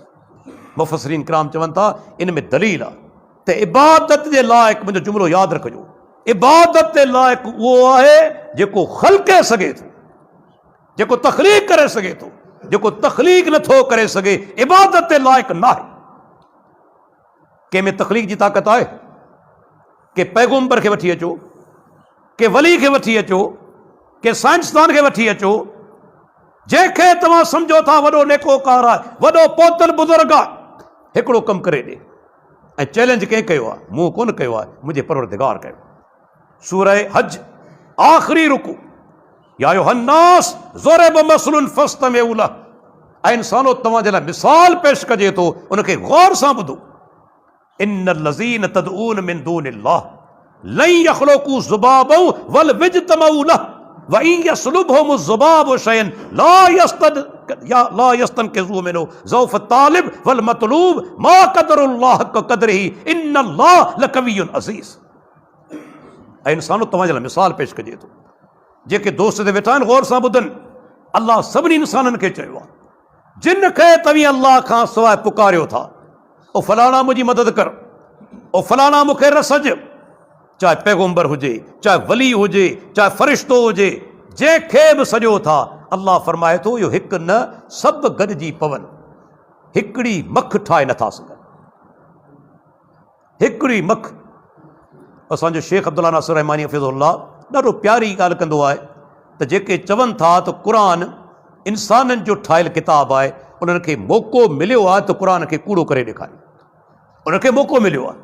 मुफ़स्सिरीन किराम चवनि था, इन में दलील आहे त इबादत जे लाइक़, मुंहिंजो जुमिलो यादि रखिजो, इबादत जे लाइक़ उहो आहे जेको ख़ल्क़े सघे थो, जेको तख़लीक़ करे सघे थो। जेको तख़लीक़ नथो करे सघे, इबादत जे लाइक़ न आहे। कंहिंमें तख़लीक़ जी ताक़त आहे? के पैगंबर खे वठी अचो, के वली खे वठी अचो, के साइंसदान खे वठी अचो, जंहिंखे तव्हां सम्झो था वॾो नेकोकार आहे, वॾो पोतल बुज़ुर्ग आहे, हिकिड़ो कमु करे ॾे। ऐं चैलेंज कंहिं कयो आहे? मूं कोन कयो आहे, मुंहिंजे परवरदिगार कयो। सूरह हज आख़िरी रुकू, या अय्युहन्नास ज़ुरिब मसलुन फस्तमिऊ लह। ऐं इंसानो, तव्हांजे लाइ मिसाल पेश कजे थो, उनखे गौर सां ॿुधो। इन्नल्लज़ीन तदऊन मिन दूनिल्लाह लन यख़्लुक़ू ज़ुबाबन वल यज्तमऊ लह व इन यसलुबहुम ज़ुबाबु शयअन ला यस्तनकिज़ू मिनहु ज़ौफ़ तालिब वल मतलूब मा क़दरुल्लाह हक़ क़दरिही इन्नल्लाह लक़वियुन अज़ीज़। ऐं इंसानो, तव्हांजे लाइ मिसाल पेश कजे थो। जेके दोस्त ते वेठा आहिनि, गौर सां ॿुधनि। अल्लाह सभिनी इंसाननि खे चयो आहे, जिन खे तव्हीं अल्लाह खां सवाइ पुकारियो था, ओ फलाणा मुंहिंजी मदद कर, ओ फलाणा मूंखे रसज, चाहे पैगम्बर हुजे, चाहे वली हुजे, चाहे फ़रिश्तो हुजे, जंहिंखे बि सॼो था, अल्लाह फरमाए थो इहो हिकु न सभु गॾिजी पवनि, हिकिड़ी मख ठाहे नथा सघनि, हिकिड़ी मख। असांजो शेख अब्दुल्ला नासिर रहमानी हफ़िज़ुल्लाह ॾाढो प्यारी ॻाल्हि कंदो आहे त जेके चवनि था त क़ुरान इंसाननि जो ठहियलु किताबु आहे, उन्हनि खे मौक़ो मिलियो आहे त क़ुरान खे कूड़ो करे ॾेखारे, उनखे मौक़ो मिलियो आहे,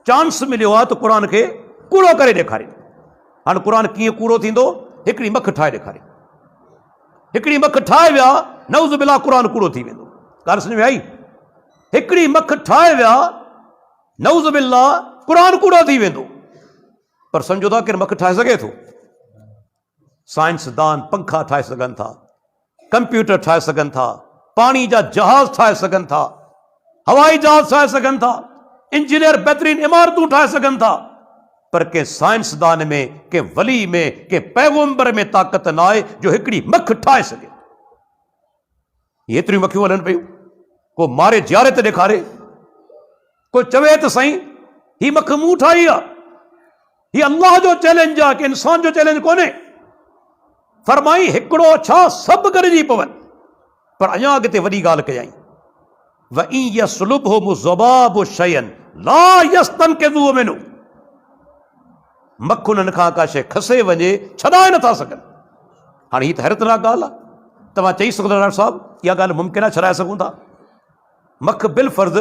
चांस मिलियो आहे त क़ुरान खे कूड़ो करे ॾेखारे। हाणे क़ुरान कीअं कूड़ो थींदो? हिकिड़ी मख ठाहे ॾेखारे, हिकिड़ी मख ठाहे विया, नऊज़ बिल्लाह क़ुरान कूड़ो थी वेंदो। ॻाल्हि सम्झ में आई? हिकिड़ी मख ठाहे विया, नऊज़ बिल्लाह क़ुरान कूड़ो थी वेंदो। पर सम्झो था केरु मख ठाहे सघे थो? साइंसदान पंखा ठाहे सघनि था, कंप्यूटर ठाहे सघनि था, पाणी जा जहाज ठाहे सघनि था, हवाई जहाज ठाहे सघनि था, इंजीनियर बहितरीन इमारतूं ठाहे सघनि था, पर कंहिं साइंसदान में, कंहिं वली में, कंहिं पैगम्बर में ताक़त न आहे जो हिकिड़ी मख ठाहे सघे। एतिरियूं मखियूं हलनि पियूं, को मारे जियारे ते ॾेखारे, को चवे त साईं ही मख मूं ठाही आहे, ही अल्लाह जो चैलेंज आहे कि इंसान जो चैलेंज कोन्हे। फरमाई हिकिड़ो छा सभु गॾिजी पवनि। पर अञा अॻिते वॾी ॻाल्हि कयई, वई यसलुबहु मुज़बाबु शयन ला यस्तनकिज़ु मिन्हु, मख उन्हनि खां का शइ खसे वञे, छॾाए नथा सघनि। हाणे हीअ त हैरतनाक ॻाल्हि आहे। तव्हां चई सघंदा डॉक्टर साहिबु इहा ॻाल्हि मुमकिन आहे, छॾाए सघूं था? मख बिल फर्ज़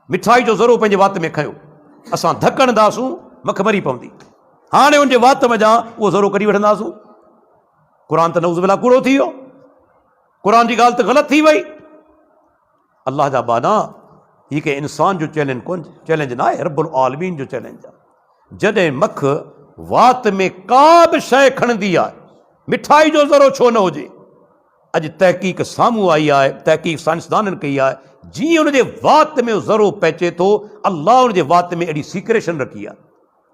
मिठाई जो ज़रो पंहिंजे वात में खयो, असां धक हणंदासूं, मख मरी पवंदी। हाणे उनजे वात में उहो ज़रो कढी वठंदासूं। क़ुरान त नऊज़ बिल्लाह कूड़ो थी वियो, क़ुरान जी ॻाल्हि त ग़लति थी वई। अल्लाह जा बाना, हीअ के इंसान जो चैलेंज न आहे, रब्बुल आलमीन जो चैलेंज आहे। जॾहिं मख वात में का बि शइ खणंदी आहे, मिठाई जो ज़रो छो न हुजे, अॼु तहक़ीक़ साम्हूं आई आहे, तहक़ीक़ साइंसदाननि कई आहे, जीअं उनजे वात में ज़रो पहुचे थो, अल्लाह उनजे वात में एॾी सीक्रेशन रखी आहे,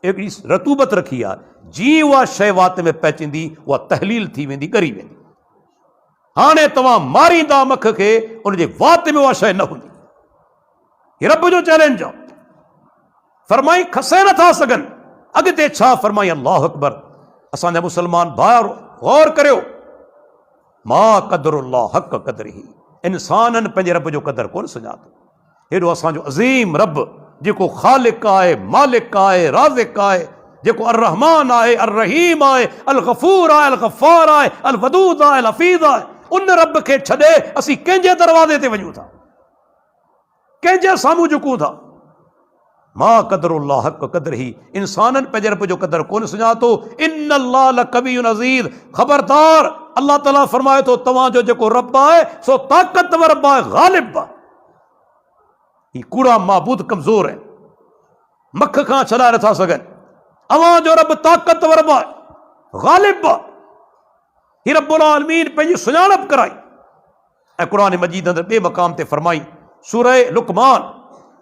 एॾी रतूबत रखी आहे, जीअं उहा शइ वात में पहुचंदी उहा तहलील थी वेंदी, ॻरी वेंदी। हाणे तव्हां मारींदा मख खे, उनजे वात में उहा शइ न हूंदी। हीअ रब जो चैलेंज आहे। फरमाई खसे नथा सघनि। अॻिते छा फरमाई? अल्लाहु अकबर। असांजा मुस्लमान भाउर गौर करियो, मा क़दरुल्लाह हक़ क़दरिही, इंसाननि पंहिंजे रब जो क़दर कोन सुञातो। हेॾो असांजो अज़ीम रब, जेको ख़ालिक आहे, मालिक आहे, राज़िक आहे, जेको अर रहमान आहे, अर रहीम आहे, अल गफ़ूर आहे, अल गफ़ार आहे, अल वदूद आहे, अल हफ़ीज़ आहे, उन रब खे छॾे असीं कंहिंजे दरवाज़े ते वञूं था, कंहिंजे साम्हूं झुकूं था? मा क़दरुल्लाह हक़ क़दरिही, इंसाननि पंहिंजे रब जो क़दर कोन सुञातो। इन्नल्लाह लक़वियुन अज़ीज़, ख़बरदार, अल्लाह ताला फरमाए थो तव्हांजो जेको रब आहे सो ताक़तवर रब आहे, ग़ालिब आहे। ही कूड़ा माबूद कमज़ोर आहिनि, मख खां छॾाए नथा सघनि। अव्हांजो रब ताक़तवर आहे, ग़ालिब आहे। ही रब्बुल आलमीन पंहिंजी सुञाणप कराई ऐं क़ुरान मजीद अंदरि ॿिए मक़ाम ते फरमाई, सूरह लुक़मान,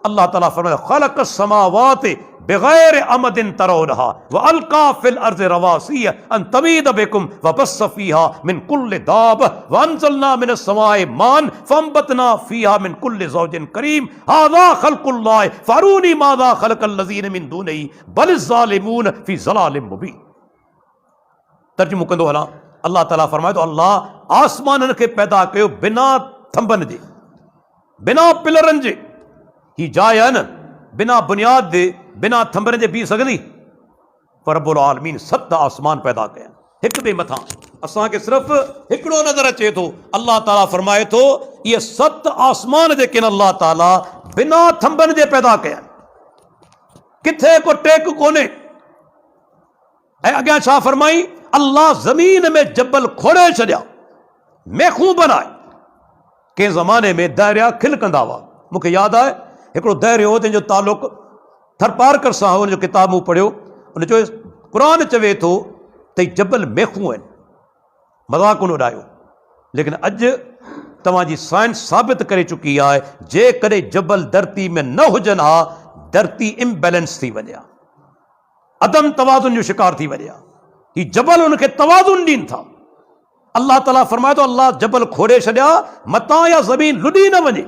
अल्लाह ताला फरमाए ख़लक़ समावाति बिग़ैर अमदिन तरौनहा व अलक़ा फिल अर्ज़ि रवासिय अन तमीद बिकुम व बस्स फ़ीहा मिन कुल्लि दाब व अंज़लना मिनस समाए मान फ़अंबतना फ़ीहा मिन कुल्लि ज़ौजिन करीम हाज़ा ख़ल्क़ुल्लाह फ़अरूनी माज़ा ख़लक़ल लज़ीन मिन दूनिही बल ज़ालिमून फ़ी ज़लालिम मुबीन। तर्जुमो कंदो हलां, अल्लाह ताला फरमाए थो, अल्लाह आसमाननि खे पैदा कयो बिना थंभनि जे, बिना पिलरनि जे। ही जाइ आहे न, बिना बुनियाद जे, बिना थंभनि जे बीह सघंदी? पर रब्बुल आलमीन 7 आसमान पैदा कया, हिक ॿिए मथां। असांखे सिर्फ़ु हिकिड़ो नज़र अचे थो, अल्लाह ताला फरमाए थो इहे 7 आसमान जेके आहिनि अल्लाह ताला बिना थंभनि जे पैदा कया, किथे को टेक कोन्हे। ऐं अॻियां छा फरमाई? अल्लाह ज़मीन में जबल खोड़े छॾिया, मेखूं बनाए। कंहिं ज़माने में दायरिया खिल कंदा हुआ। मूंखे यादि आहे हिकिड़ो दायरो हो जंहिंजो तालुक़ थरपारकर सां हो, हुनजो किताब मूं पढ़ियो, हुन चयो क़ुरान चवे थो त जबल मेखूं आहिनि, मज़ाक़ कोन उॾायो। लेकिन अॼु तव्हांजी साइंस साबित करे चुकी आहे, जेकॾहिं जबल धरती में न हुजनि हा, धरती इम्बैलेंस थी वञे हा, अदम तवाज़ुन जो शिकार थी वञे हा। ही जबल उनखे तवाज़ुन ॾीनि था। अल्लाह ताला फरमाए तो अल्लाह जबल खोड़े छॾिया मतां या ज़मीन लुॾी न वञे।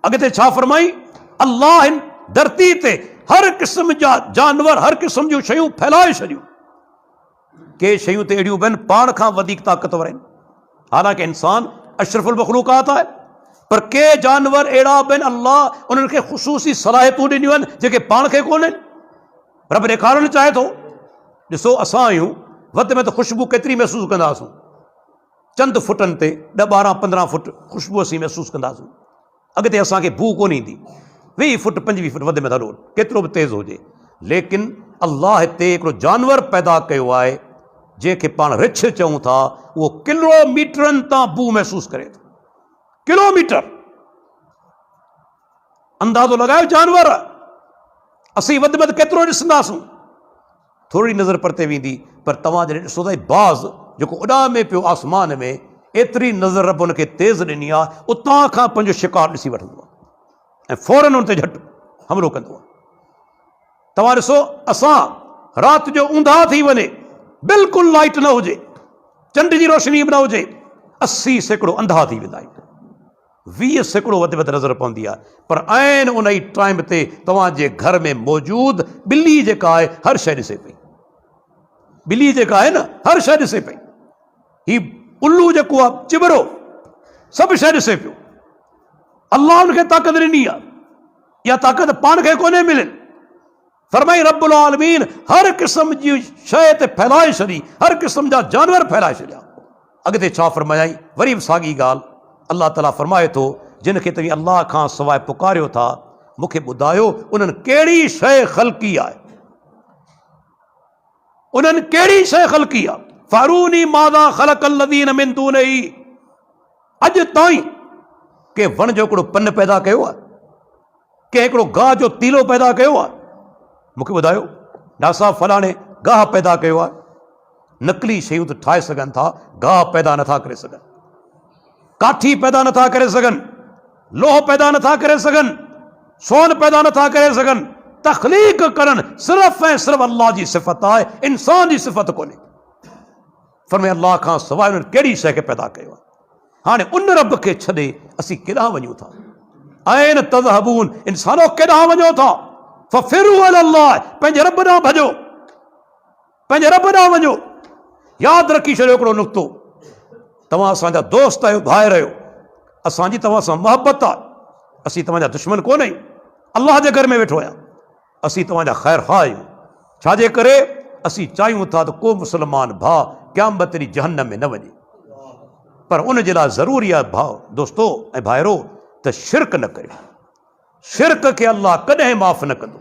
अॻिते छा फरमाई, अल्लाह हिन धरती ते हर क़िस्म जा जानवर, हर क़िस्म जूं शयूं फैलाए छॾियूं। के शयूं त अहिड़ियूं बि आहिनि पाण खां वधीक ताक़तवर आहिनि, हालांकि इंसान अशरफुल मखलूकात आहे, पर के जानवर अहिड़ा बि आहिनि अल्लाह उन्हनि खे ख़ुसूसी सलाहियतूं ॾिनियूं आहिनि जेके पाण खे कोन्हनि। रब ॾेखारणु चाहे थो, ॾिसो असां आहियूं, वधि में त ख़ुशबू केतिरी महसूसु कंदासीं, चंद फुटनि ते 10, 12, 15 फुट ख़ुशबू असीं महसूसु कंदासीं। अॻिते असांखे भू कोन ईंदी, 20 फुट 25 फुट वधि में हलो केतिरो बि तेज़ हुजे। लेकिन अल्लाह हिते हिकिड़ो जानवर पैदा कयो आहे जंहिंखे पाण रिछ चऊं था, उहो किलोमीटरनि तां बू महसूसु करे थो। किलोमीटर अंदाज़ो लॻायो जानवर, असीं वधि में वधि केतिरो ॾिसंदासीं, थोरी नज़र परते वेंदी, पर तव्हां जॾहिं ॾिसो था बाज़ जेको उॾामे पियो आसमान में, एतिरी नज़र रब हुनखे तेज़ ॾिनी आहे, उतां खां पंहिंजो शिकार ॾिसी वठंदो आहे ऐं फौरन हुन ते झटि हमलो कंदो आहे। तव्हां ॾिसो, असां राति जो ऊंधा थी वञे, बिल्कुलु लाइट न हुजे, चंड जी रोशनी बि न हुजे, 80 सैकड़ो अंधा थी वेंदा आहियूं, 20 सैकड़ो वधि वधि नज़र पवंदी आहे। पर ऐन उन ई टाइम ते तव्हांजे घर में मौजूदु ॿिली जेका आहे हर शइ ॾिसे पई, ॿिली जेका आहे न हर शइ ॾिसे पई, ही उल्लू जेको आहे चिबरो सभु शइ ॾिसे पियो। अल्लाह उनखे ताक़त ॾिनी आहे, इहा ताक़त पाण खे कोन्हे मिलियल। फरमाई रब्बुल आलमीन हर क़िस्म जी शइ ते फैलाए छॾी, हर क़िस्म जा जानवर फैलाए छॾिया। अॻिते छा फरमायाई, वरी बि साॻी ॻाल्हि अल्लाह ताला फरमाए थो, जिन खे तव्हां अल्लाह खां सवाइ पुकारियो था, मूंखे ॿुधायो उन्हनि कहिड़ी शइ ख़लक़ी आहे, उन्हनि कहिड़ी शइ ख़लक़ी आहे। फारूनी मादा ख़लक़ल लज़ीन मिन दूनही, अॼु ताईं के वण जो हिकिड़ो पन पैदा कयो आहे, के हिकिड़ो गाह जो तीलो पैदा कयो आहे, मूंखे ॿुधायो। डॉक्टर साहब फलाणे गाह पैदा कयो आहे, नकली शयूं त ठाहे सघनि था, गाह पैदा नथा करे सघनि, काठी पैदा नथा करे सघनि, लोह पैदा नथा करे सघनि, सोन पैदा नथा करे सघनि। तख़लीक़ करणु सिर्फ़ ऐं सिर्फ़ अल्लाह जी सिफ़त आहे, इंसान जी सिफ़त कोन्हे। फरमाए अल्लाह खां सवाइ उन्हनि कहिड़ी शइ खे पैदा कयो आहे। हाणे उन रब खे छॾे असीं केॾांहुं वञूं था, ऐन तज़हबून, इंसानो केॾांहुं वञो था। फफ़िरू इलल्लाह, पंहिंजे रब ॾांहुं भॼो, पंहिंजे रब ॾांहुं वञो। यादि रखी छॾियो हिकिड़ो नुक़्तो, तव्हां असांजा दोस्त आहियो, भाइर आहियो, असांजी तव्हां सां मोहबत आहे, असीं तव्हांजा दुश्मन कोन आहियूं, अल्लाह जे घर में वेठो आहियां, असीं तव्हांजा ख़ैर ख़्वाह आहियूं। छाजे करे असीं चाहियूं था त को मुस्लमान भाउ क़यामत ॾींहुं जहन्नम में न वञे, पर उन जे लाइ ज़रूरी आहे भाउ दोस्तो ऐं भाइरो त शिरक न करियो। शिरक खे अल्लाह कॾहिं माफ़ न कंदो।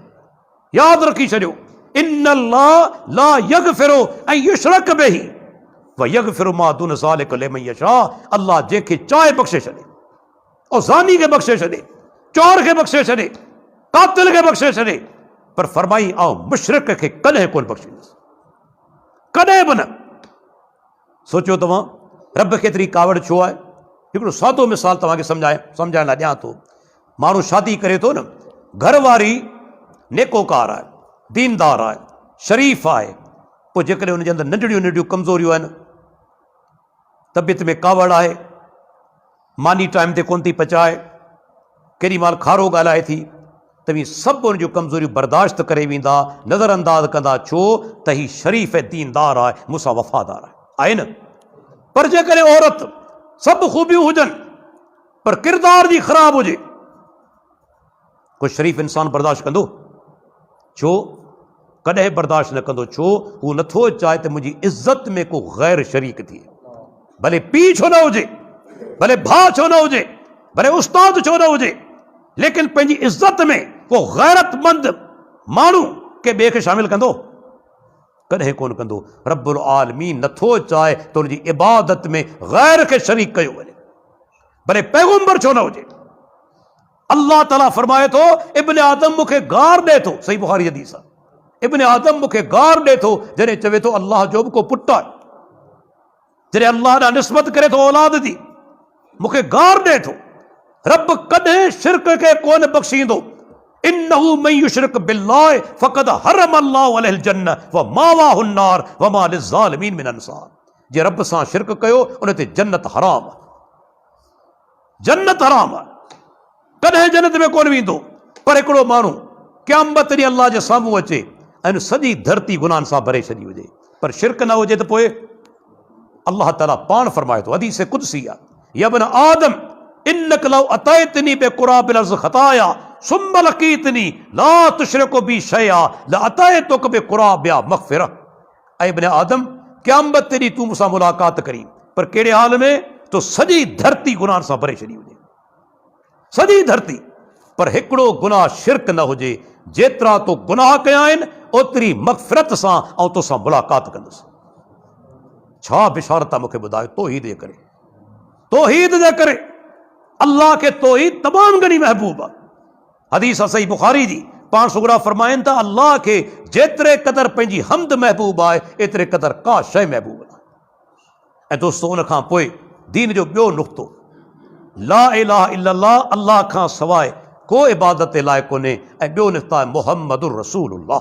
यादि रखी छॾियो, इन्नल्लाह ला यग़फिरु ऐं युशरक बिही व यग़फिरु मा दून ज़ालिका लिमन यशा। अल्लाह जंहिंखे चाहे बख़्शे छॾे, और ज़ानी खे बख़्शे छॾे, चोर खे बख़्शे छॾे, कातिल खे बख़्शे छॾे, पर फरमाई ऐं मुशरिक खे कॾहिं कोन बख़्शींदुसि, कॾहिं बि न। सोचियो तव्हां रब खे एतिरी कावड़ छो आहे। हिकिड़ो सादो मिसाल तव्हांखे सम्झाइण लाइ ॾियां थो। माण्हू शादी करे थो न, घर वारी नेकोकार आहे, दीनदार आहे, शरीफ़ आहे, पोइ जेकॾहिं हुनजे अंदरि नंढड़ियूं नंढड़ियूं कमज़ोरियूं आहिनि, तबियत में कावड़ आहे, मानी टाइम ते कोन थी पचाए, केॾी महिल खारो ॻाल्हाए थी, त हीअ सभु हुन जूं कमज़ोरियूं बर्दाश्त करे वेंदा, नज़रअंदाज़ कंदा, छो त हीअ शरीफ़ ऐं दीनदार आहे, मूंसां वफ़ादार आहे न। पर जेकॾहिं औरत सभु ख़ूबियूं हुजनि पर किरदार जी ख़राब हुजे, कोई शरीफ़ इंसान बर्दाश्त कंदो? छो कॾहिं बर्दाश्त न कंदो? छो हू नथो चाहे त मुंहिंजी इज़त में को ग़ैर शरीक थिए, भले पीउ छो न हुजे, भले भाउ छो न हुजे, भले उस्ताद छो न हुजे, लेकिन पंहिंजी इज़त में को गैरतमंद माण्हू के ॿिए खे शामिल कंदो? कॾहिं कोन कंदो। रब्बुल आलमीन नथो चाहे त हुनजी इबादत में गैर खे शरीक कयो वञे, भले पैगंबर छो न हुजे। अल्लाह ताला फरमाए थो, इब्न आदम मूंखे गार ॾे थो, सही बुखारी हदीस आहे, इब्न आदम मूंखे गार ॾे थो, जॾहिं चवे थो अल्लाह जो बि को पुटु आहे, जॾहिं अल्लाह ॾांहुं निस्बत करे थो औलाद जी, मूंखे गार ॾे थो। रब कॾहिं शिरक खे कोन बख़्शींदो। इन्नहु मन युशरिक बिल्लाह फ़क़द हरम अल्लाहु अलैहिल जन्नह व मावाहुन नार व मा लिज़्ज़ालिमीन मिन अंसार। जे रब सां शिरक कयो उन ते जन्नत हराम आहे, जन्नत हराम आहे, कॾहिं जन्नत में कोन वेंदो। पर हिकिड़ो माण्हू क़यामत ॾींहुं अल्लाह जे साम्हूं अचे ऐं सॼी धरती गुनाहनि सां भरे छॾी हुजे पर शिरक न हुजे त पोइ अल्लाह ताला पाण फरमाए थो, हदीस कुदसी आहे, या इब्न आदम इन्नक लौ अतैतनी बिक़ुराबिल अर्ज़ ख़ताया सुम्म लक़ीतनी ला तुशरिकु बी शैआ लअतैतुक बिक़ुराबिहा मग़फ़िरा। ऐं इब्न आदम क़यामत ॾींहुं तूं मूंसां मुलाक़ात करी पर कहिड़े हाल में, तो सॼी धरती गुनाहनि सां भरे छॾी हुजे, सॼी धरती, पर हिकिड़ो गुनाह शिरक न हुजे। जेतिरा तो गुनाह कया आहिनि ओतिरी मग़फ़िरत सां ऐं तोसां मुलाक़ात कंदुसि। छा बिशारत आहे मूंखे ॿुधायो, तौहीद जे करे, तौहीद जे करे अल्लाह खे तौहीद तमामु घणी महबूब आहे। हदीस आहे सही बुखारी जी, पाण सुगरा फरमाइनि था अल्लाह खे जेतिरे क़दर पंहिंजी हमद महबूब आहे एतिरे क़दर का शइ महबूब आहे। ऐं दोस्तो उन खां पोइ दीन जो ॿियो नुक़्तो, ला इलाहा इल्लल्लाह, अल्लाह खां सवाइ को इबादत जे लाइ कोन्हे, ऐं ॿियो निकिता मुहम्मदुर रसूलुल्लाह,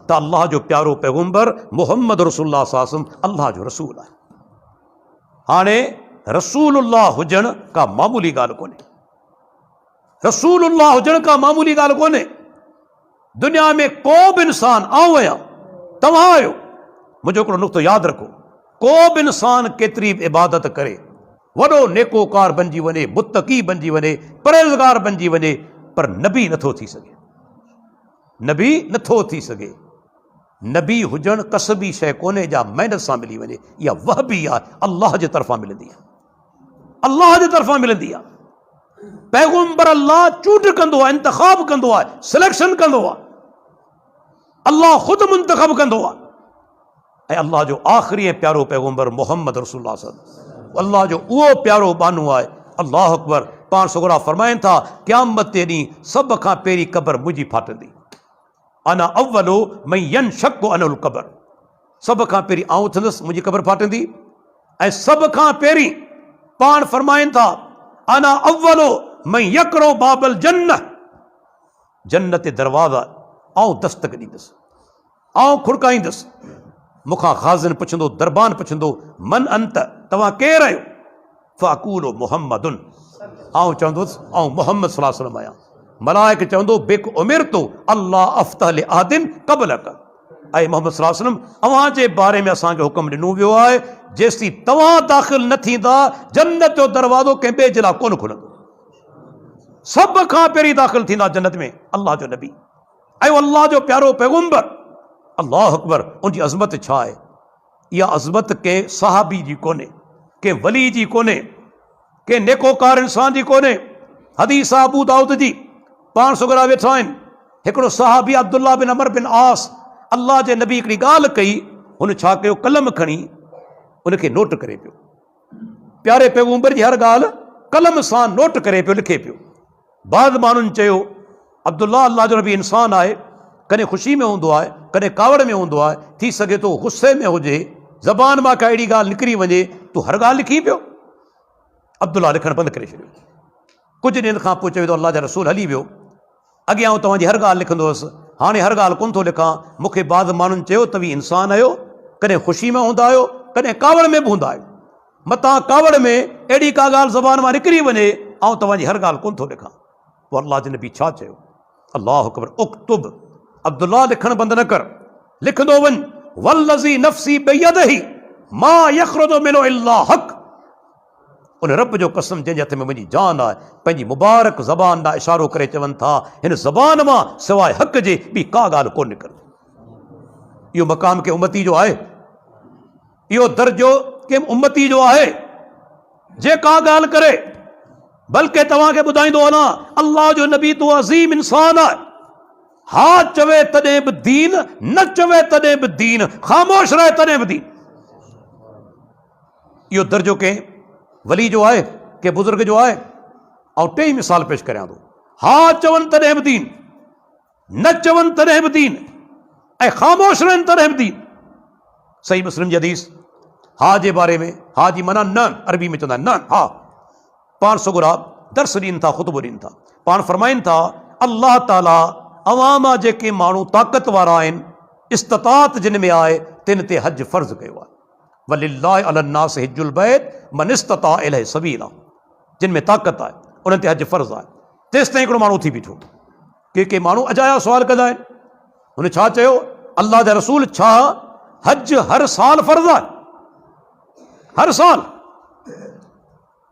त अल्लाह जो प्यारो पैगम्बर मुहम्मद रसूलुल्लाह सासम अल्लाह जो रसूल आहे। हाणे रसूलुल्लाह हुजण का मामूली ॻाल्हि कोन्हे, रसूलुल्लाह हुजण का मामूली ॻाल्हि कोन्हे। दुनिया में को बि इंसान, आऊं आहियां, तव्हां आहियो, मुंहिंजो हिकिड़ो नुक़्तो यादि रखो, को बि इंसान केतिरी बि इबादत करे, वॾो नेकोकार बणिजी वञे, मुत्तकी बणिजी वञे, परहेज़गार बणिजी वञे, पर नबी नथो थी सघे, नबी नथो थी सघे। नबी हुजण कसबी शइ कोन्हे जा महिनत सां मिली वञे, इहा वहबी आहे, अल्लाह जे तरफ़ां मिलंदी आहे, अल्लाह जे तरफ़ां मिलंदी आहे। पैगम्बर अल्लाह चूंड कंदो आहे, इंतखाब कंदो आहे, सिलेक्शन कंदो आहे, अल्लाह ख़ुदि मुंतखब कंदो आहे। ऐं अल्लाह जो आख़िरी ऐं प्यारो पैगम्बर मुहम्मद रसूलुल्लाह सल्लल्लाहु, अल्लाह जो उहो प्यारो बानू आहे। अल्लाह अकबर, पाण सुगरा फरमाइनि था क़यामत ते ॾींहुं सभ खां पहिरीं क़बर मुंहिंजी फाटंदी, अना अव्वलो मन यनशक्कु अनुल क़बर, सभ खां पहिरीं आऊं थींदुसि, मुंहिंजी क़बर फाटंदी। ऐं सभ खां पहिरीं पाण फरमाइनि था अना अव्वलो मन यक़रो बाबल जन्नह, जन्नत जे दरवाज़ा आऊं दस्तक ॾींदुसि, आऊं खुड़काईंदुसि। मूंखां ख़ाज़िन पुछंदो, दरबान पुछंदो मन अंत, तव्हां केरु आहियो? फ़अक़ूलु मुहम्मदुन, आऊं चवंदुसि आऊं मुहम्मद सल्लल्लाहु अलैहि वसल्लम आहियां। मलाइक चवंदो बिक उमिरतु अल्लाह अफ़्तह लिआदिन क़बलक, ऐं मोहम्मद सल्लल्लाहु अलैहि वसल्लम अव्हां जे बारे में असांखे हुकुम ॾिनो वियो आहे जेसीं तव्हां दाख़िल न थींदा जन्नत जो दरवाज़ो कंहिं ॿिए जे लाइ कोन खुलंदो। सभ खां पहिरीं दाख़िल थींदा जन्नत में अल्लाह जो नबी ऐं अल्लाह जो प्यारो पैगम्बर। अल्लाह अकबर, उनजी अज़मत छा आहे? इहा अज़मत कंहिं सहाबी जी कोन्हे, कंहिं वली जी कोन्हे, कंहिं नेकोकार इंसान जी कोन्हे। हदीस अबू दाऊद जी, पाण सुगरा वेठा आहिनि, हिकिड़ो सहाबी अब्दुल्लाह बिन अमर बिन आस, अल्लाह जे नबी हिकिड़ी ॻाल्हि कई, हुन छा कयो, कलम खणी उनखे नोट करे पियो, प्यारे पैगम्बर जी हर ॻाल्हि कलम सां नोट करे पियो, लिखे पियो। बाद माण्हुनि चयो अब्दुल्लाह अल्लाह जो नबी इंसान आहे, कॾहिं ख़ुशी में हूंदो आहे, कॾहिं कावड़ में हूंदो आहे, थी सघे थो गुस्से में हुजे, ज़बान मां का अहिड़ी ॻाल्हि निकिरी वञे, तूं हर ॻाल्हि लिखी पियो। अब्दुल्ला लिखणु बंदि करे छॾियो। कुझु ॾींहंनि खां पोइ चयो त अल्लाह जा रसूल हली वियो, अॻियां आउं तव्हांजी हर ॻाल्हि लिखंदो हुअसि, हाणे हर ॻाल्हि कोन थो लिखां। मूंखे बाद माण्हुनि चयो तव्हीं इंसान आहियो, कॾहिं ख़ुशी में हूंदा आहियो, कॾहिं कावड़ में बि हूंदा आहियो, मतां कावड़ में अहिड़ी का ॻाल्हि ज़बान मां निकिरी वञे, आउं तव्हांजी हर ॻाल्हि कोन थो लिखां। पोइ अल्लाह जे नबी छा चयो? अल्लाह अकबर, उक्तुब, अब्दुल्ला लिखणु बंदि न कर, लिखंदो वञ, वल्लज़ी नफ़्सी बियदिही मा यख़रुजु मिन्हु इल्ला हक़, उन रब जो कसम जंहिंजे हथ में मुंहिंजी जान आहे, पंहिंजी मुबारक ज़बान ॾांहुं इशारो करे चवनि था हिन ज़बान मां सवाइ हक़ जे ॿी का ॻाल्हि कोन निकिरंदी। इहो मक़ाम के उम्मती जो आहे, इहो दर्जो के उम्मती जो आहे, जेका ॻाल्हि करे। बल्कि तव्हांखे ॿुधाईंदो वञा, अल्लाह जो नबी तो अज़ीम इंसान आहे, हा चवे तॾहिं बि दीन, न चवे तॾहिं बि दीन, ख़ामोश रहे तॾहिं बि दीन। इहो दर्जो कंहिं वली जो आहे, कंहिं बुज़ुर्ग जो आहे। ऐं टे मिसाल पेश करियां थो, हा चवनि तॾहिं बि दीन, न चवनि तॾहिं बि दीन, ऐं ख़ामोश रहनि तॾहिं बि दीन। सही मुस्लिम जी हदीस, हा जे बारे में, हा जी माना न, अरबी में चवंदा आहिनि न, हा। पाण सुगरा दर्स ॾियनि था, ख़ुतबो ॾियनि था, पाण फरमाइनि था अल्लाह ताला अवां मां जेके माण्हू ताक़त वारा आहिनि, इस्तिताअत जिन में आहे, तिन ते हज फ़र्ज़ कयो आहे। वलिल्लाहि अलन्नास हिज्जुल बैत मन इस्तता इलैहि सबीला, जिन में ताक़त आहे उन्हनि ते हज फ़र्ज़ आहे। तेसि ताईं हिकिड़ो माण्हू थी बीठो। के माण्हू अजाया सुवाल कंदा आहिनि, हुन छा चयो, अल्लाह जा रसूल छा हज हर साल फ़र्ज़ आहे? हर साल?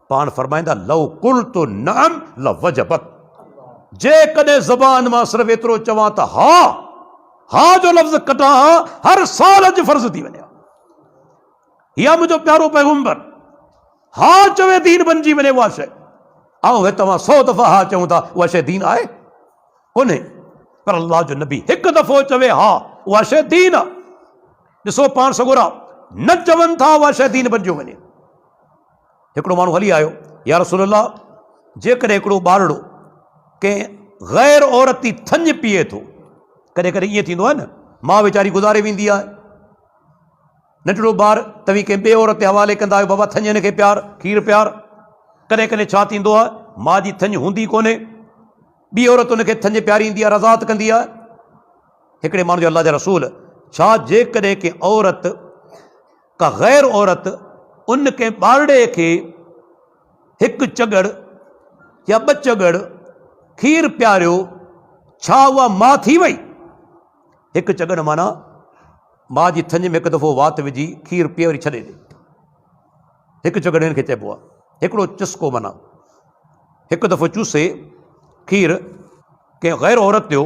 पाण फरमाईंदा लौ कुल्तु नअम लवजबत, जेकॾहिं ज़बान मां सिर्फ़ु एतिरो चवां त हा, हा जो लफ़्ज़ कटां हर साल हज फ़र्ज़ थी वञे। या मुंहिंजो प्यारो पैगंबर हा चवे दीन बणिजी वञे उहा शइ। ऐं तव्हां 100 दफ़ा हा चऊं था, उहा शइ दीन आहे कोन्हे। पर अल्लाह जो नबी हिकु दफ़ो चवे हा, उहा शइ दीन आहे। ॾिसो पाण सगोरा न चवनि था उहा शइ दीन बणिजी वञे। हिकिड़ो माण्हू हली आयो, या रसूल अल्लाह, जेकॾहिं हिकिड़ो ॿारड़ो कंहिं ग़ैर औरती थञ पीए थो, कॾहिं कॾहिं ईअं थींदो आहे न, मां वीचारी गुज़ारे वेंदी आहे, नंढड़ो ॿार तव्हीं कंहिं ॿिए औरत ते हवाले कंदा आहियो, बाबा थञ हिनखे प्यार, खीर प्यार। कॾहिं कॾहिं छा थींदो आहे, माउ जी थञ हूंदी कोन्हे, ॿी औरत हुनखे थञ प्यारींदी आहे, रज़ात कंदी आहे। हिकिड़े माण्हू जो अल्लाह जा रसूल, छा जेकॾहिं के औरत, का ग़ैर औरत उन के ॿारड़े खे हिकु चगड़ या ॿ चगड़ खीर प्यारियो, छा उहा माउ थी वई? हिकु चगड़ माना माउ जी थञ में हिकु दफ़ो वात विझी खीर पीए वरी छॾे ॾे, हिकु चगड़ हिनखे चइबो आहे। हिकिड़ो चुस्को माना हिकु दफ़ो चूसे खीर कंहिं ग़ैर औरत जो,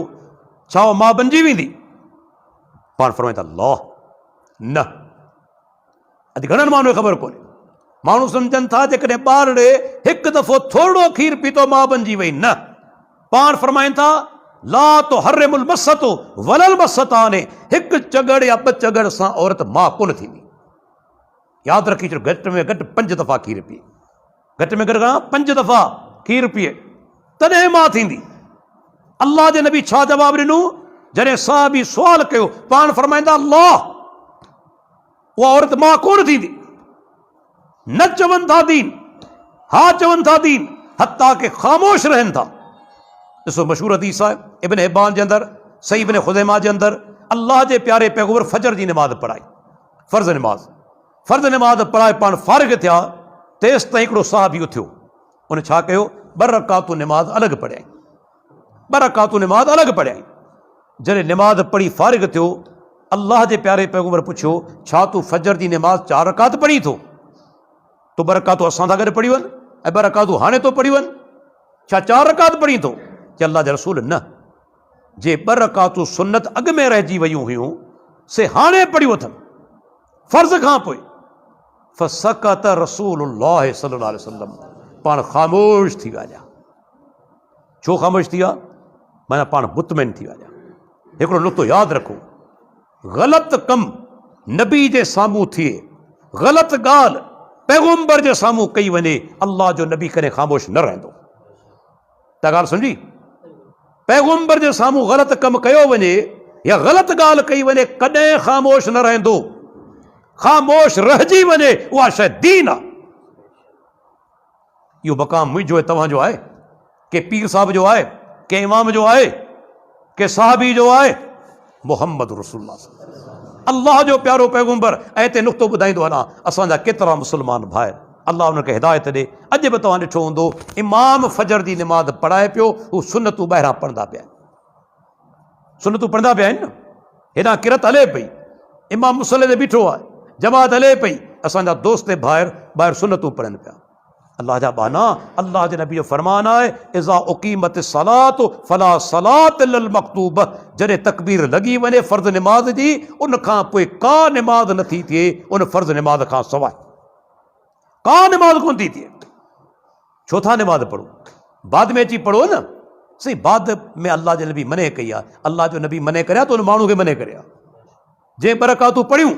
छा उहा माउ बणिजी वेंदी? पाण फरमाईंदा अल्लाह न। अॼु घणनि माण्हू खे ख़बर कोन्हे। माण्हू सम्झनि था जेकॾहिं ॿारड़े हिकु दफ़ो थोरो खीर पीतो माउ बणिजी वई, न। पाण फरमाइनि था ला तो हर्रिमुल मसतो वलल मसताने, हिकु चगड़ या ॿ चगड़ सां औरत माउ कोन थींदी। यादि रखी छॾो, घटि में घटि 5 दफ़ा खीर पीए, घटि में घटि 5 दफ़ा खीर पीए, तॾहिं माउ थींदी। अल्लाह जे नबी छा जवाबु ॾिनो? जॾहिं सहाबी सुवाल कयो, पाण फरमाईंदा अल्लाह, उहा औरत माउ कोन थींदी। न चवनि था दीन, हा चवनि था दीन, हत्ता के ख़ामोश रहनि था। ॾिसो मशहूर हदीस आहे इब्न हिब्बान जे अंदरि, सही इब्न खुज़ैमा जे अंदरि, अल्लाह जे प्यारे पैगंबर फजर जी नमाज़ पढ़ाई, फ़र्ज़ नमाज़ पढ़ाए पाण फारिग़ थिया, तेसि ताईं हिकिड़ो सहाबी उथियो। उन छा कयो? 2 रकातूं नमाज़ अलॻि पढ़ियाई, 2 रकातूं नमाज़ अलॻि पढ़ियाई। जॾहिं नमाज़ पढ़ी फारिग़ थियो, अल्लाह जे प्यारे पैगंबर पुछियो, छा तूं फजर जी नमाज़ 4 रकात पढ़ी थो? तूं 2 रकातूं असां सां गॾु पढ़ी वञ ऐं 2 रकातूं हाणे तो पढ़ी वञ, छा 4 रकात पढ़ी थो? चए अल्लाह जा रसूल न, जे 2 रकातूं सुन्नत अॻु में रहिजी वियूं हुयूं से हाणे पढ़ी वठनि फ़र्ज़ खां पोइ। फसकत रसूलुल्लाह सल्लल्लाहु अलैहि वसल्लम, पाण ख़ामोश थी विया। छो ख़ामोश थी विया? माना पाण मुतमइन थी विया। हिकिड़ो नुक़्तो यादि रखो, ग़लति कमु नबी जे साम्हूं थिए, ग़लति ॻाल्हि पैगंबर जे साम्हूं कई वञे, अल्लाह जो नबी कॾहिं ख़ामोश न रहंदो। त ॻाल्हि सम्झी? पैगंबर जे साम्हूं ग़लति कमु कयो वञे या ग़लति ॻाल्हि कई वञे, कॾहिं ख़ामोश न रहंदो। ख़ामोश रहिजी वञे, उहा शइ दीन आहे। इहो मक़ाम मुंहिंजो ऐं तव्हांजो आहे, के पीर साहिब जो आहे, के इमाम जो आहे, के साहबी जो आहे? मुहम्मद रसूलुल्लाह, अल्लाह जो प्यारो पैगंबर। ऐं हिते नुक़्तो ॿुधाईंदो वञा, असांजा केतिरा मुस्लमान भाइर, अल्लाह उनखे हिदायत ॾे। अॼु बि तव्हां ॾिठो हूंदो, इमाम फजर जी नमाज़ पढ़ाए पियो, हू सुनतूं ॿाहिरां पढ़ंदा पिया आहिनि, सुनतूं पढ़ंदा पिया आहिनि न। हेॾां किरत हले पई, इमाम मुसले ते बीठो आहे, जमात हले पई, असांजा दोस्त भाइर ॿाहिरि सुनतूं पढ़नि पिया। अल्लाह जा बाना, अल्लाह जे नबी जो फरमान आहे, इज़ा उक़ीमत सलात फला सलात इल्लल मक्तूब, जॾहिं तकबीर लॻी वञे फ़र्ज़ नमाज़ जी, उन खां पोइ का नमाज़ नथी थिए उन फ़र्ज़ नमाज़ खां सवाइ, का नमाज़ कोन थी थिए। छो था नमाज़ पढ़ो? बाद में अची पढ़ो न। सही, बाद में अल्लाह जे नबी मने कई आहे, अल्लाह जो नबी मने करिया त उन माण्हू खे मने करिया। जंहिं 2 रकातूं पढ़ियूं,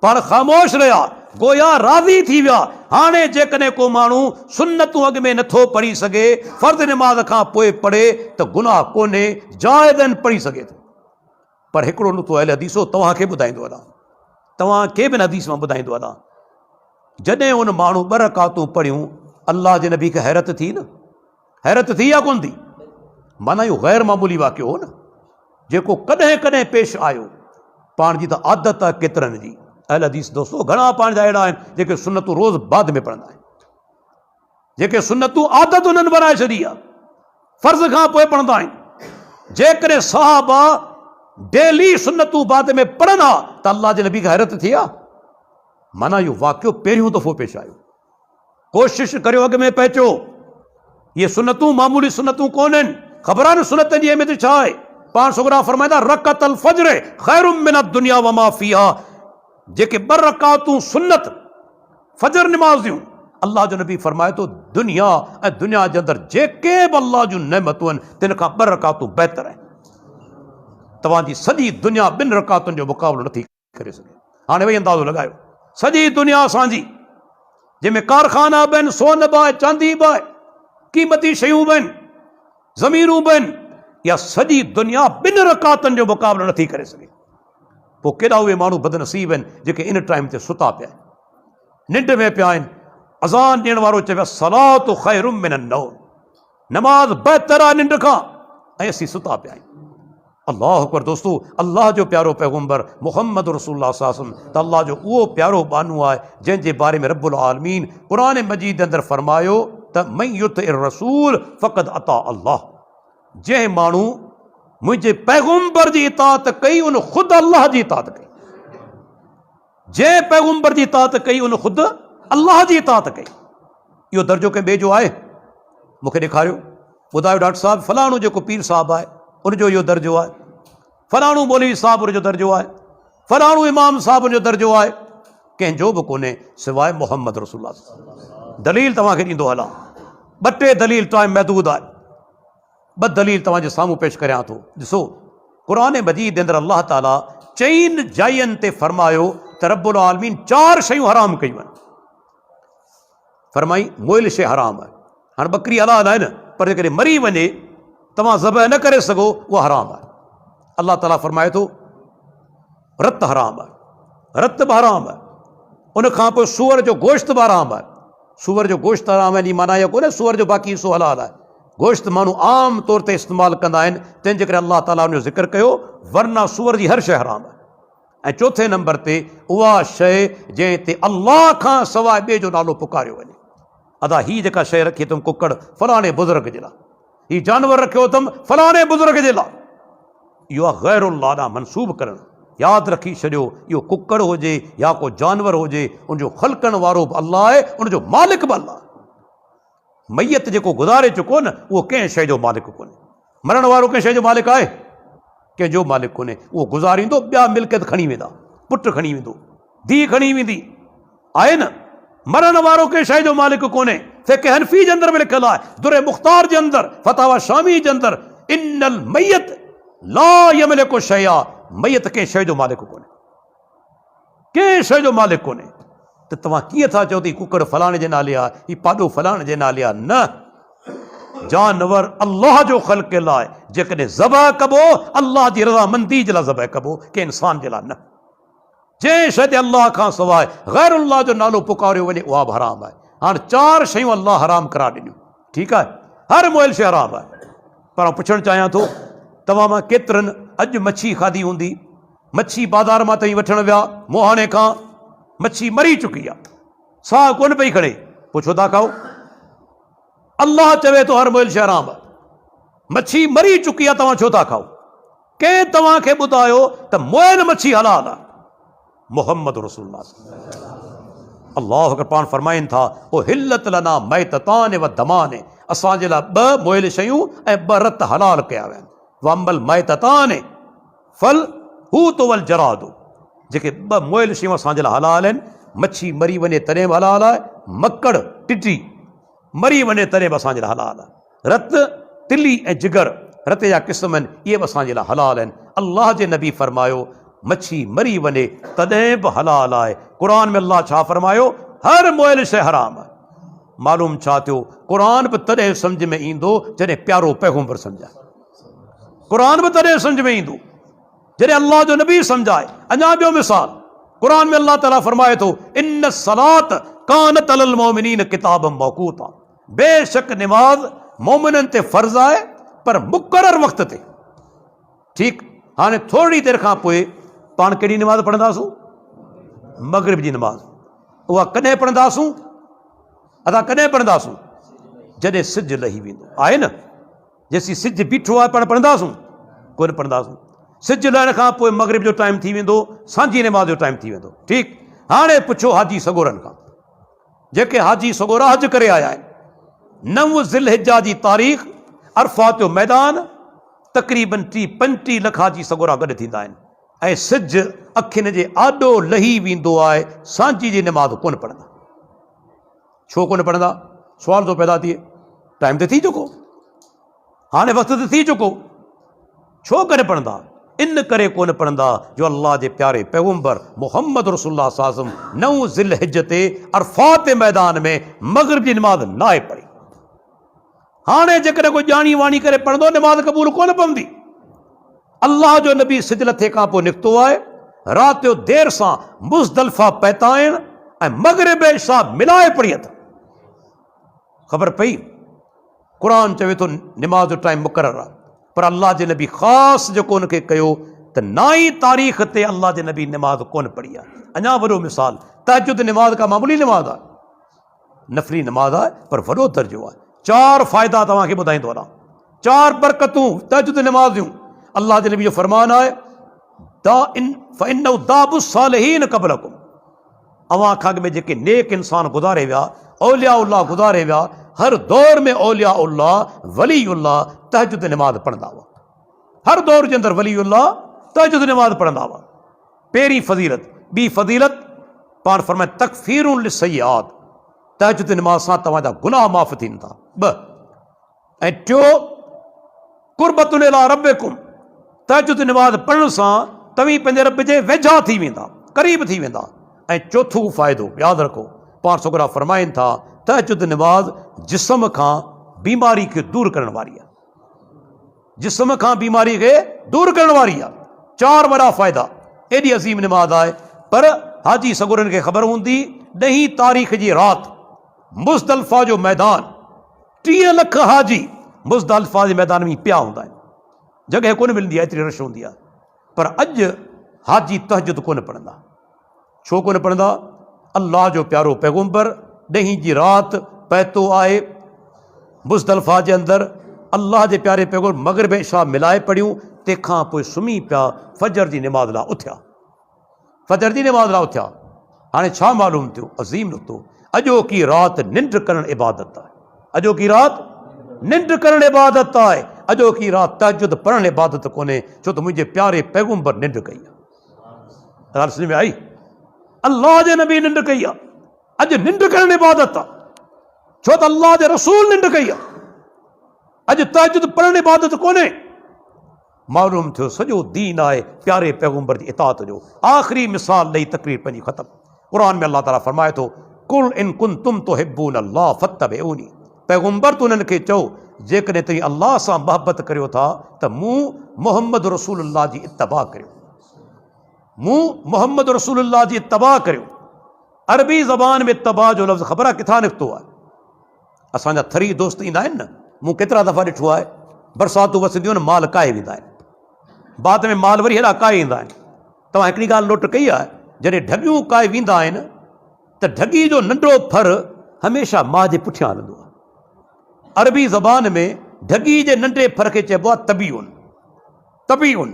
पाण ख़ामोश रहिया, गोया राज़ी थी विया। हाणे जेकॾहिं को माण्हू सुन्नतूं अॻु में नथो पढ़ी सघे, फ़र्ज़ नमाज़ खां पोइ पढ़े त गुनाह कोन्हे, जाइज़न पढ़ी सघे थो। पर हिकिड़ो नुक़्तो अहले हदीसो तव्हांखे ॿुधाईंदो वञा, तव्हांखे बि हदीस मां ॿुधाईंदो वञा, जॾहिं उन माण्हू 2 रकातूं पढ़ियूं, अल्लाह जे नबी खे हैरत थी न? हैरत थी या कोन थी? माना इहो ग़ैर मामूली वाक़ियो हो न, जेको कॾहिं कॾहिं पेश आयो। पाण जी त आदत आहे केतिरनि जी। अहल हदीस दोस्तो घणा पाण जा अहिड़ा आहिनि जेके सुनतूं रोज़ बाद में पढ़ंदा आहिनि, जेके सुनतूं आदत उन्हनि बनाए छॾी आहे, फर्ज़ खां पोइ पढ़ंदा आहिनि। जेकॾहिं सहाबा डेली सुनतूं बाद में पढ़ंदा त अल्लाह जे नबी खे हैरत थी आहे। माना इहो वाक़ियो पहिरियों दफ़ो पेश आयो। कोशिश करियो अॻ में पहुचो। ये सुनतूं मामूली सुनतूं कोन्हनि। ख़बर आहे न सुनतनि जी अहमियत छा आहे। पाण सुगरा फरमाईंदा रकअतल फज्र खैरुम मिनद दुनिया व मा फीहा। जेके 2 रकातूं सुन्नत फजर नमाज़ जूं, अल्लाह जो नबी फरमाए थो दुनिया ऐं दुनिया जे अंदरि जेके बि अल्लाह जूं नेमतूं आहिनि तिन खां 2 रकातूं बहितर आहिनि। तव्हांजी सॼी दुनिया 2 रकातुनि जो मुक़ाबिलो नथी करे सघे। हाणे वही अंदाज़ो लॻायो, सॼी दुनिया असांजी जंहिंमें कारखाना बि आहिनि, सोन बि आहे, चांदी बि आहे, क़ीमती शयूं बि आहिनि, ज़मीनूं बि आहिनि, इहा सॼी दुनिया 2 रकातुनि जो मुक़ाबिलो नथी करे सघे। पोइ केॾा उहे माण्हू बदनसीब आहिनि जेके इन टाइम ते सुता पिया आहिनि, निंड में पिया आहिनि। अज़ान ॾियण वारो चवे सलातु खैरुम मिनन नौम, नमाज़ बहितर आहे निंड खां, ऐं असीं सुता पिया आहियूं। अल्लाह अकबर दोस्तो, अल्लाह जो प्यारो पैगम्बर मुहम्मद रसूलुल्लाह सल्लल्लाहु अलैहि वसल्लम त अल्लाह जो उहो प्यारो बानू आहे जंहिंजे बारे में रब्बुल आलमीन क़ुरान मजीद जे अंदरि फरमायो त मन युतिइर रसूल फ़क़द अता अल्लाह। जंहिं माण्हू मुंहिंजे पैगम्बर जी इताअत कई उन ख़ुदि अल्लाह जी इताअत कई। जंहिं पैगम्बर जी इताअत कई उन ख़ुदि अल्लाह जी इताअत कई। इहो दर्जो कंहिं ॿिए जो आहे? मूंखे ॾेखारियो, ॿुधायो डॉक्टर साहिबु फलाणो जेको पीर साहिबु आहे उनजो इहो दर्जो आहे, फलाणो मौलवी साहिबु उनजो दर्जो आहे, फलाणो इमाम साहिबु उनजो दर्जो आहे। कंहिंजो बि कोन्हे सवाइ मोहम्मद रसूलुल्लाह। दलील तव्हांखे ॾींदो हलां, 2 दलील टाइम महदूद आहे, 2 दलील तव्हांजे साम्हूं पेश करियां थो। ॾिसो, क़ुरान मजीद जे अंदरि अल्लाह ताला 4 जाइयुनि ते फरमायो त रब्बुल आलमीन 4 शयूं हराम कयूं आहिनि। फरमाई मोइल शइ हराम आहे। हाणे बकरी हलाल आहे न, पर जेकॾहिं मरी वञे तव्हां ज़बह न करे सघो उहा हराम आहे। अल्लाह ताला फरमाए थो रत हराम आहे, रत बि हराम आहे। उन खां पोइ सूअर जो गोश्त बि हराम आहे। सूअर जो गोश्त हराम आहे, माना इहा कोन्हे सूअर जो बाक़ी हिसो हलाल आहे। गोश्त माण्हू आम तौर ते इस्तेमालु कंदा आहिनि, तंहिंजे करे अल्लाह ताला उनजो ज़िक्र कयो, वरना सूअर जी हर शइ हराम आहे। ऐं चौथे नंबर ते उहा शइ जंहिं ते अल्लाह खां सवाइ ॿिए जो नालो पुकारियो वञे। अदा हीअ जेका शइ रखी अथमि कुकड़ फलाणे बुज़ुर्ग जे लाइ, हीउ जानवर रखियो अथमि फलाणे बुज़ुर्ग जे लाइ, इहो आहे गैरुल्लाह ॾांहुं मनसूब करणु। यादि रखी छॾियो, इहो कुकड़ हुजे या को जानवर हुजे, उनजो ख़लकण वारो बि अल्लाह आहे, उनजो मालिक बि अल्लाह आहे। मैयत जेको गुज़ारे चुको न उहो कंहिं शइ जो मालिक कोन्हे। मरण वारो कंहिं शइ जो मालिक आहे? कंहिंजो मालिक कोन्हे। उहो गुज़ारींदो, ॿिया मिल्कियत खणी वेंदा, पुटु खणी वेंदो, धीउ खणी वेंदी, आहे न। मरण वारो कंहिं शइ जो मालिक कोन्हे। फ़िक़्ह हनफ़ी जे अंदरि बि लिखियलु आहे, दुर मुख़्तार जे अंदरि, फतावा शामी जे अंदरि, इन्नल मैयत ला यमलिकु शैआ, मैयत कंहिं शइ जो मालिक कोन्हे, कंहिं शइ जो मालिक कोन्हे। त तव्हां कीअं था चओ त कुकड़ फलाणे जे नाले आहे, हीउ पाॾो फलाणे जे नाले आहे? न, जानवर अल्लाह जो ख़ल्क़ियल आहे। जेकॾहिं ज़बह कबो अल्लाह जी रज़ामंदी जे लाइ ज़बह कबो, कंहिं इंसान जे लाइ न। जंहिं शइ ते अल्लाह खां सवाइ गैरुल्लाह जो नालो पुकारियो वञे उहा बि हराम आहे। हाणे 4 शयूं अल्लाह हराम करार ॾिनियूं, ठीकु आहे, हर मोइल शइ हराम आहे। पर पुछणु चाहियां थो, तव्हां मां केतिरनि अॼु मच्छी खाधी हूंदी? मच्छी बाज़ार मां ताईं वठणु विया, मोहाणे खां मच्छी मरी चुकी आहे, साह कोन पई खणे, पोइ छो था खाओ? अल्लाह चवे थो हर मोइल शइ हराम आहे, मच्छी मरी चुकी आहे, तव्हां छो था खाओ? कंहिं तव्हांखे ॿुधायो त मोइल मच्छी हलाल आहे? मोहम्मद रसूलुल्लाह। अल्लाह अकबर पाण फरमाइनि था ओ हिल्लत लना मैततान व दमान, असांजे लाइ 2 मोइल शयूं ऐं 2 रत हलाल कया विया आहिनि। वंबल मैततान फल हू तो वल जरादो, जेके 2 मोइल शयूं असांजे लाइ हलाल आहिनि। मच्छी मरी वञे तॾहिं बि हलाल आहे, मकड़ टिटी मरी वञे तॾहिं बि असांजे लाइ हलाल आहे। रत तिली ऐं जिगर रत जा क़िस्म आहिनि, इहे बि असांजे लाइ हलाल आहिनि। अल्लाह जे नबी फरमायो मच्छी मरी वञे तॾहिं बि हलाल आहे। क़ुरान में अल्लाह छा फरमायो? हर मोइल शइ हराम आहे। मालूम छा थियो? क़ुरान बि तॾहिं सम्झ में ईंदो जॾहिं प्यारो पैगम्बर सम्झाए। क़ुरान बि तॾहिं सम्झ में ईंदो जॾहिं अल्लाह जो नबी सम्झाए। अञा ॿियो मिसाल, क़ुरान में अल्लाह ताला फरमाए थो इन सलात कानत अलल मोमिनीन किताबम मौक़ूता, बेशक निमाज़ मोमिननि ते फ़र्ज़ आहे पर मुक़रर वक़्त ते। ठीकु, हाणे थोरी देरि खां पोइ पाण कहिड़ी नमाज़ पढ़ंदासूं? मगरिब जी नमाज़। उहा कॾहिं पढ़ंदासूं? असां कॾहिं पढ़ंदासूं? जॾहिं सिज लही वेंदो आहे न। जेसीं सिज बीठो आहे पाण पढ़ंदासूं? कोन पढ़ंदासूं। सिज लहण खां पोइ मगरिब जो टाइम थी वेंदो, सांझी नमाज़ जो टाइम थी वेंदो। ठीकु। हाणे पुछो हाजी सगोरनि खां, जेके हाजी सगोरा हज करे आया आहिनि, 9 ज़िलहिज्जा जी तारीख़, अरफात जो मैदान, तक़रीबन 35 लख हाजी सगोरा गॾु थींदा आहिनि ऐं सिज अखियुनि जे आॾो लही वेंदो आहे, सांझी जी नमाज़ कोन पढ़ंदा। छो कोन पढ़ंदा? सुवाल थो पैदा थिए, टाइम त थी चुको, हाणे वक़्तु त थी चुको, छो करे पढ़ंदा? इन करे कोन पढ़ंदा जो अल्लाह जे प्यारे पैगम्बर मुहम्मद रसूलुल्लाह सल्लल्लाहु अलैहि वसल्लम 9 ज़िलहिज ते अरफात जे मैदान में मगरिब जी नमाज़ न आहे पढ़ी। हाणे जेकॾहिं कोई ॼाणी वाणी करे पढ़ंदो, नमाज़ क़बूल कोन पवंदी। अल्लाह जो नबी सिज लथे खां पोइ निकितो आहे, राति जो देर सां मुज़दलिफ़ा पहुता आहिनि ऐं मगरिब इशा मिलाए पढ़ी अथनि। ख़बर पई? क़ुर चवे थो नमाज़ जो टाइम मुक़ररु आहे, पर अल्लाह जे नबी ख़ासि जेको उनखे कयो त 9 तारीख़ ते अल्लाह जे नबी नमाज़ कोन पढ़ी आहे। अञा वॾो मिसाल, तहज्जुद नमाज़ का मामूली नमाज़ आहे, नफ़ली नमाज़ आहे, पर वॾो दर्जो आहे। 4 फ़ाइदा तव्हांखे ॿुधाईंदो वञा, 4 बरकतूं तहज्जुद नमाज़ जूं। अल्लाह जे नबी जो फरमान आहे, क़बलकुम, अवां खां अॻु में जेके नेक इंसान गुज़ारे विया, औलिया उल्लाह गुज़ारे विया, हर दौर में औलिया उल्लाह वली उल्लाह तहज्जुद नमाज़ पढ़ंदा हुआ। हर दौर जे अंदरि वली उल्लाह तहज्जुद नमाज़ पढ़ंदा हुआ। पहिरीं फज़ीलत। ॿी फज़ीलत पाण फरमाए तकफ़ीरुन लिस्सय्यात, तहज्जुद नमाज़ सां तव्हांजा गुनाह माफ़ थींदा था। 2 ऐं टियों कुर्बतुन इला रब्बिकुम, तहज्जुद नमाज़ पढ़ण सां तव्हीं पंहिंजे रब जे वेझा थी वेंदा, क़रीब थी वेंदा। ऐं चौथों फ़ाइदो यादि रखो, पाण छोकिरा फरमाइनि था तहज्जुद नमाज़ जिस्म खां बीमारी खे दूर करण वारी आहे, जिस्म खां बीमारी खे दूर करण वारी आहे। 4 वॾा फ़ाइदा, एॾी अज़ीम नमाज़ आहे। पर हाजी सगोरनि खे ख़बर हूंदी, 9 तारीख़ जी राति मुज़दलिफ़ा जो मैदान, 30 लख हाजी मुज़दलिफ़ा जे मैदान में पिया हूंदा आहिनि, जॻह कोन मिलंदी आहे, एतिरी रश हूंदी आहे। पर अॼु हाजी तहज्जुद कोन पढ़ंदा। छो कोन पढ़ंदा? अल्लाह जो प्यारो पैगम्बर 9 जी राति पहुतो आहे मुज़दलिफ़ा जे अंदरि, अल्लाह जे प्यारे पैगम्बर मगरिब इशा मिलाए पढ़ियूं, तंहिंखां पोइ सुम्ही पिया, फजर जी नमाज़ लाइ उथिया, फजर जी नमाज़ लाइ उथिया। हाणे छा मालूम थियो? अज़ीम नुक़्तो, अॼोकी राति निंड करणु इबादत आहे। अॼोकी राति निंड करणु इबादत आहे। अॼोकी राति तहज्जुद पढ़णु इबादत कोन्हे, छो त मुंहिंजे प्यारे पैगम्बर निंड कई आहे। ॻाल्हि सम्झ में आई? अल्लाह जे नबी निंड कई आहे। अॼु निंड करणु इबादत आहे, छो त अल्लाह जे रसूल निंड कई आहे। अॼु तहज्जुद पढ़णु इबादत कोन्हे। मालूम थियो सॼो दीन आहे प्यारे पैगम्बर जी इताअत जो। आख़िरी मिसाल ॾेई तक़रीर पंहिंजी ख़तम। क़ुर में अल्लाह ताला फरमाए थो, कुल इन कुंतुम तुहिब्बून अल्लाह फत्तबिऊनी, पैगम्बर तूं उन्हनि खे चओ जेकॾहिं तव्हीं अल्लाह सां मोहबत करियो था त मूं मुहम्मद रसूलुल्लाह जी इत्तबा करियो, मूं मुहम्मद रसूलुल्लाह जी इत्तबा करियो। अरबी ज़बान में इत्तबा जो लफ़्ज़ ख़बर आहे किथां निकितो आहे? असांजा थरी दोस्त ईंदा आहिनि न, मूं केतिरा दफ़ा ॾिठो आहे, बरसातूं वसंदियूं आहिनि, माल काए वेंदा आहिनि, बाद में माल वरी हेॾा काए ईंदा आहिनि। तव्हां हिकिड़ी ॻाल्हि नोट कई आहे, जॾहिं ढगियूं काए वेंदा आहिनि त ढगी जो नंढो फर हमेशह माउ जे पुठियां हलंदो आहे। अरबी ज़बान में ढगी जे नंढे फर खे चइबो आहे तबीउन, तबीउन।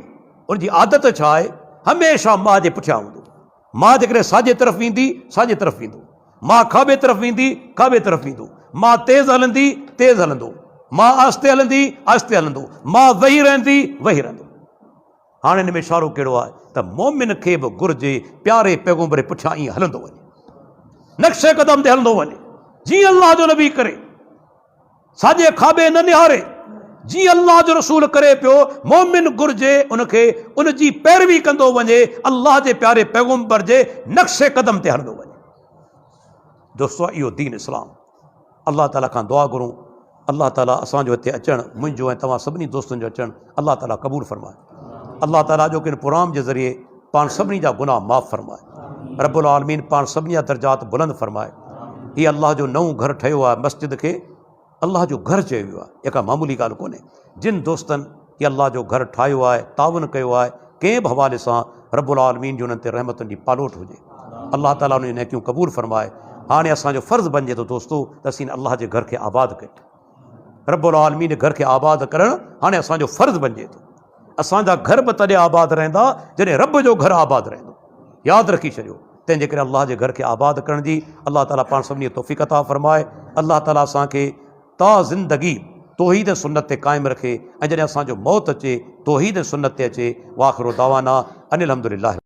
उनजी आदत छा आहे? हमेशह माउ जे पुठियां हूंदो। माउ जेकॾहिं साॼे तरफ़ वेंदी, साॼे तरफ़ वेंदो, मां खाॿे तरफ़ वेंदी, खाॿे तरफ़ वेंदो, मां तेज़ हलंदी, तेज़ हलंदो, मां आस्ते हलंदी, आस्ते हलंदो, मां वेही रहंदी, वेही रहंदो। हाणे हिन में इशारो कहिड़ो आहे त मोमिन खे बि घुरिजे प्यारे पैगम्बर जे पुठियां ईअं हलंदो वञे, नक्शे क़दम ते हलंदो वञे, जीअं अल्लाह जो नबी करे, साॼे खाॿे न निहारे, जीअं अल्लाह जो रसूल करे पियो। मोमिन घुरिजे उनखे उनजी पैरवी कंदो वञे, अल्लाह जे प्यारे पैगम्बर जे नक्शे क़दम ते हलंदो वञे। दोस्तो, इहो दीन इस्लाम। अल्लाह ताला खां दुआ घुरूं, अल्लाह ताला असांजो हिते अचणु, मुंहिंजो ऐं तव्हां सभिनी दोस्तनि जो अचणु अल्लाह ताला क़बूल फरमाए। अल्लाह ताला जो किन प्रोग्राम जे ज़रिए पाण सभिनी जा गुनाह माफ़ फरमाए। रब्बुल आलमीन पाण सभिनी जा दर्जात बुलंद फरमाए। हीअ अल्लाह जो नओं घर ठहियो आहे, मस्जिद खे अल्लाह जो घर चयो वियो आहे, इहा का मामूली ॻाल्हि कोन्हे। जिन दोस्तनि हीअ अल्लाह जो घर ठाहियो आहे, ताउन कयो आहे, कंहिं बि हवाले सां रब्बुल आलमीन जो उन्हनि ते रहमतुनि जी पालोट हुजे। अल्लाह ताला उन्हनि नेकियूं क़बूल फरमाए। हाणे असांजो फ़र्ज़ु बणिजे थो दोस्तो त असीं अल्लाह जे घर खे आबाद कयूं। रब्बुल आलमीन जे घर खे आबाद करणु हाणे असांजो फ़र्ज़ु बणिजे थो। असांजा घर बि तॾहिं आबाद रहंदा जॾहिं रब जो घर आबाद रहंदो। यादि रखी छॾियो। तंहिंजे करे अल्लाह जे घर खे आबाद करण जी अल्लाह ताला पाण सभिनी तौफ़ीक़ अता फ़रमाए। अल्लाह ताला असांखे ता ज़िंदगी तौहीद सुन्नत ते क़ाइमु रखे ऐं जॾहिं असांजो मौत अचे तौहीद सुन्नत ते अचे। वाख़िरु दावाना अनिल हम्दुलिल्लाह।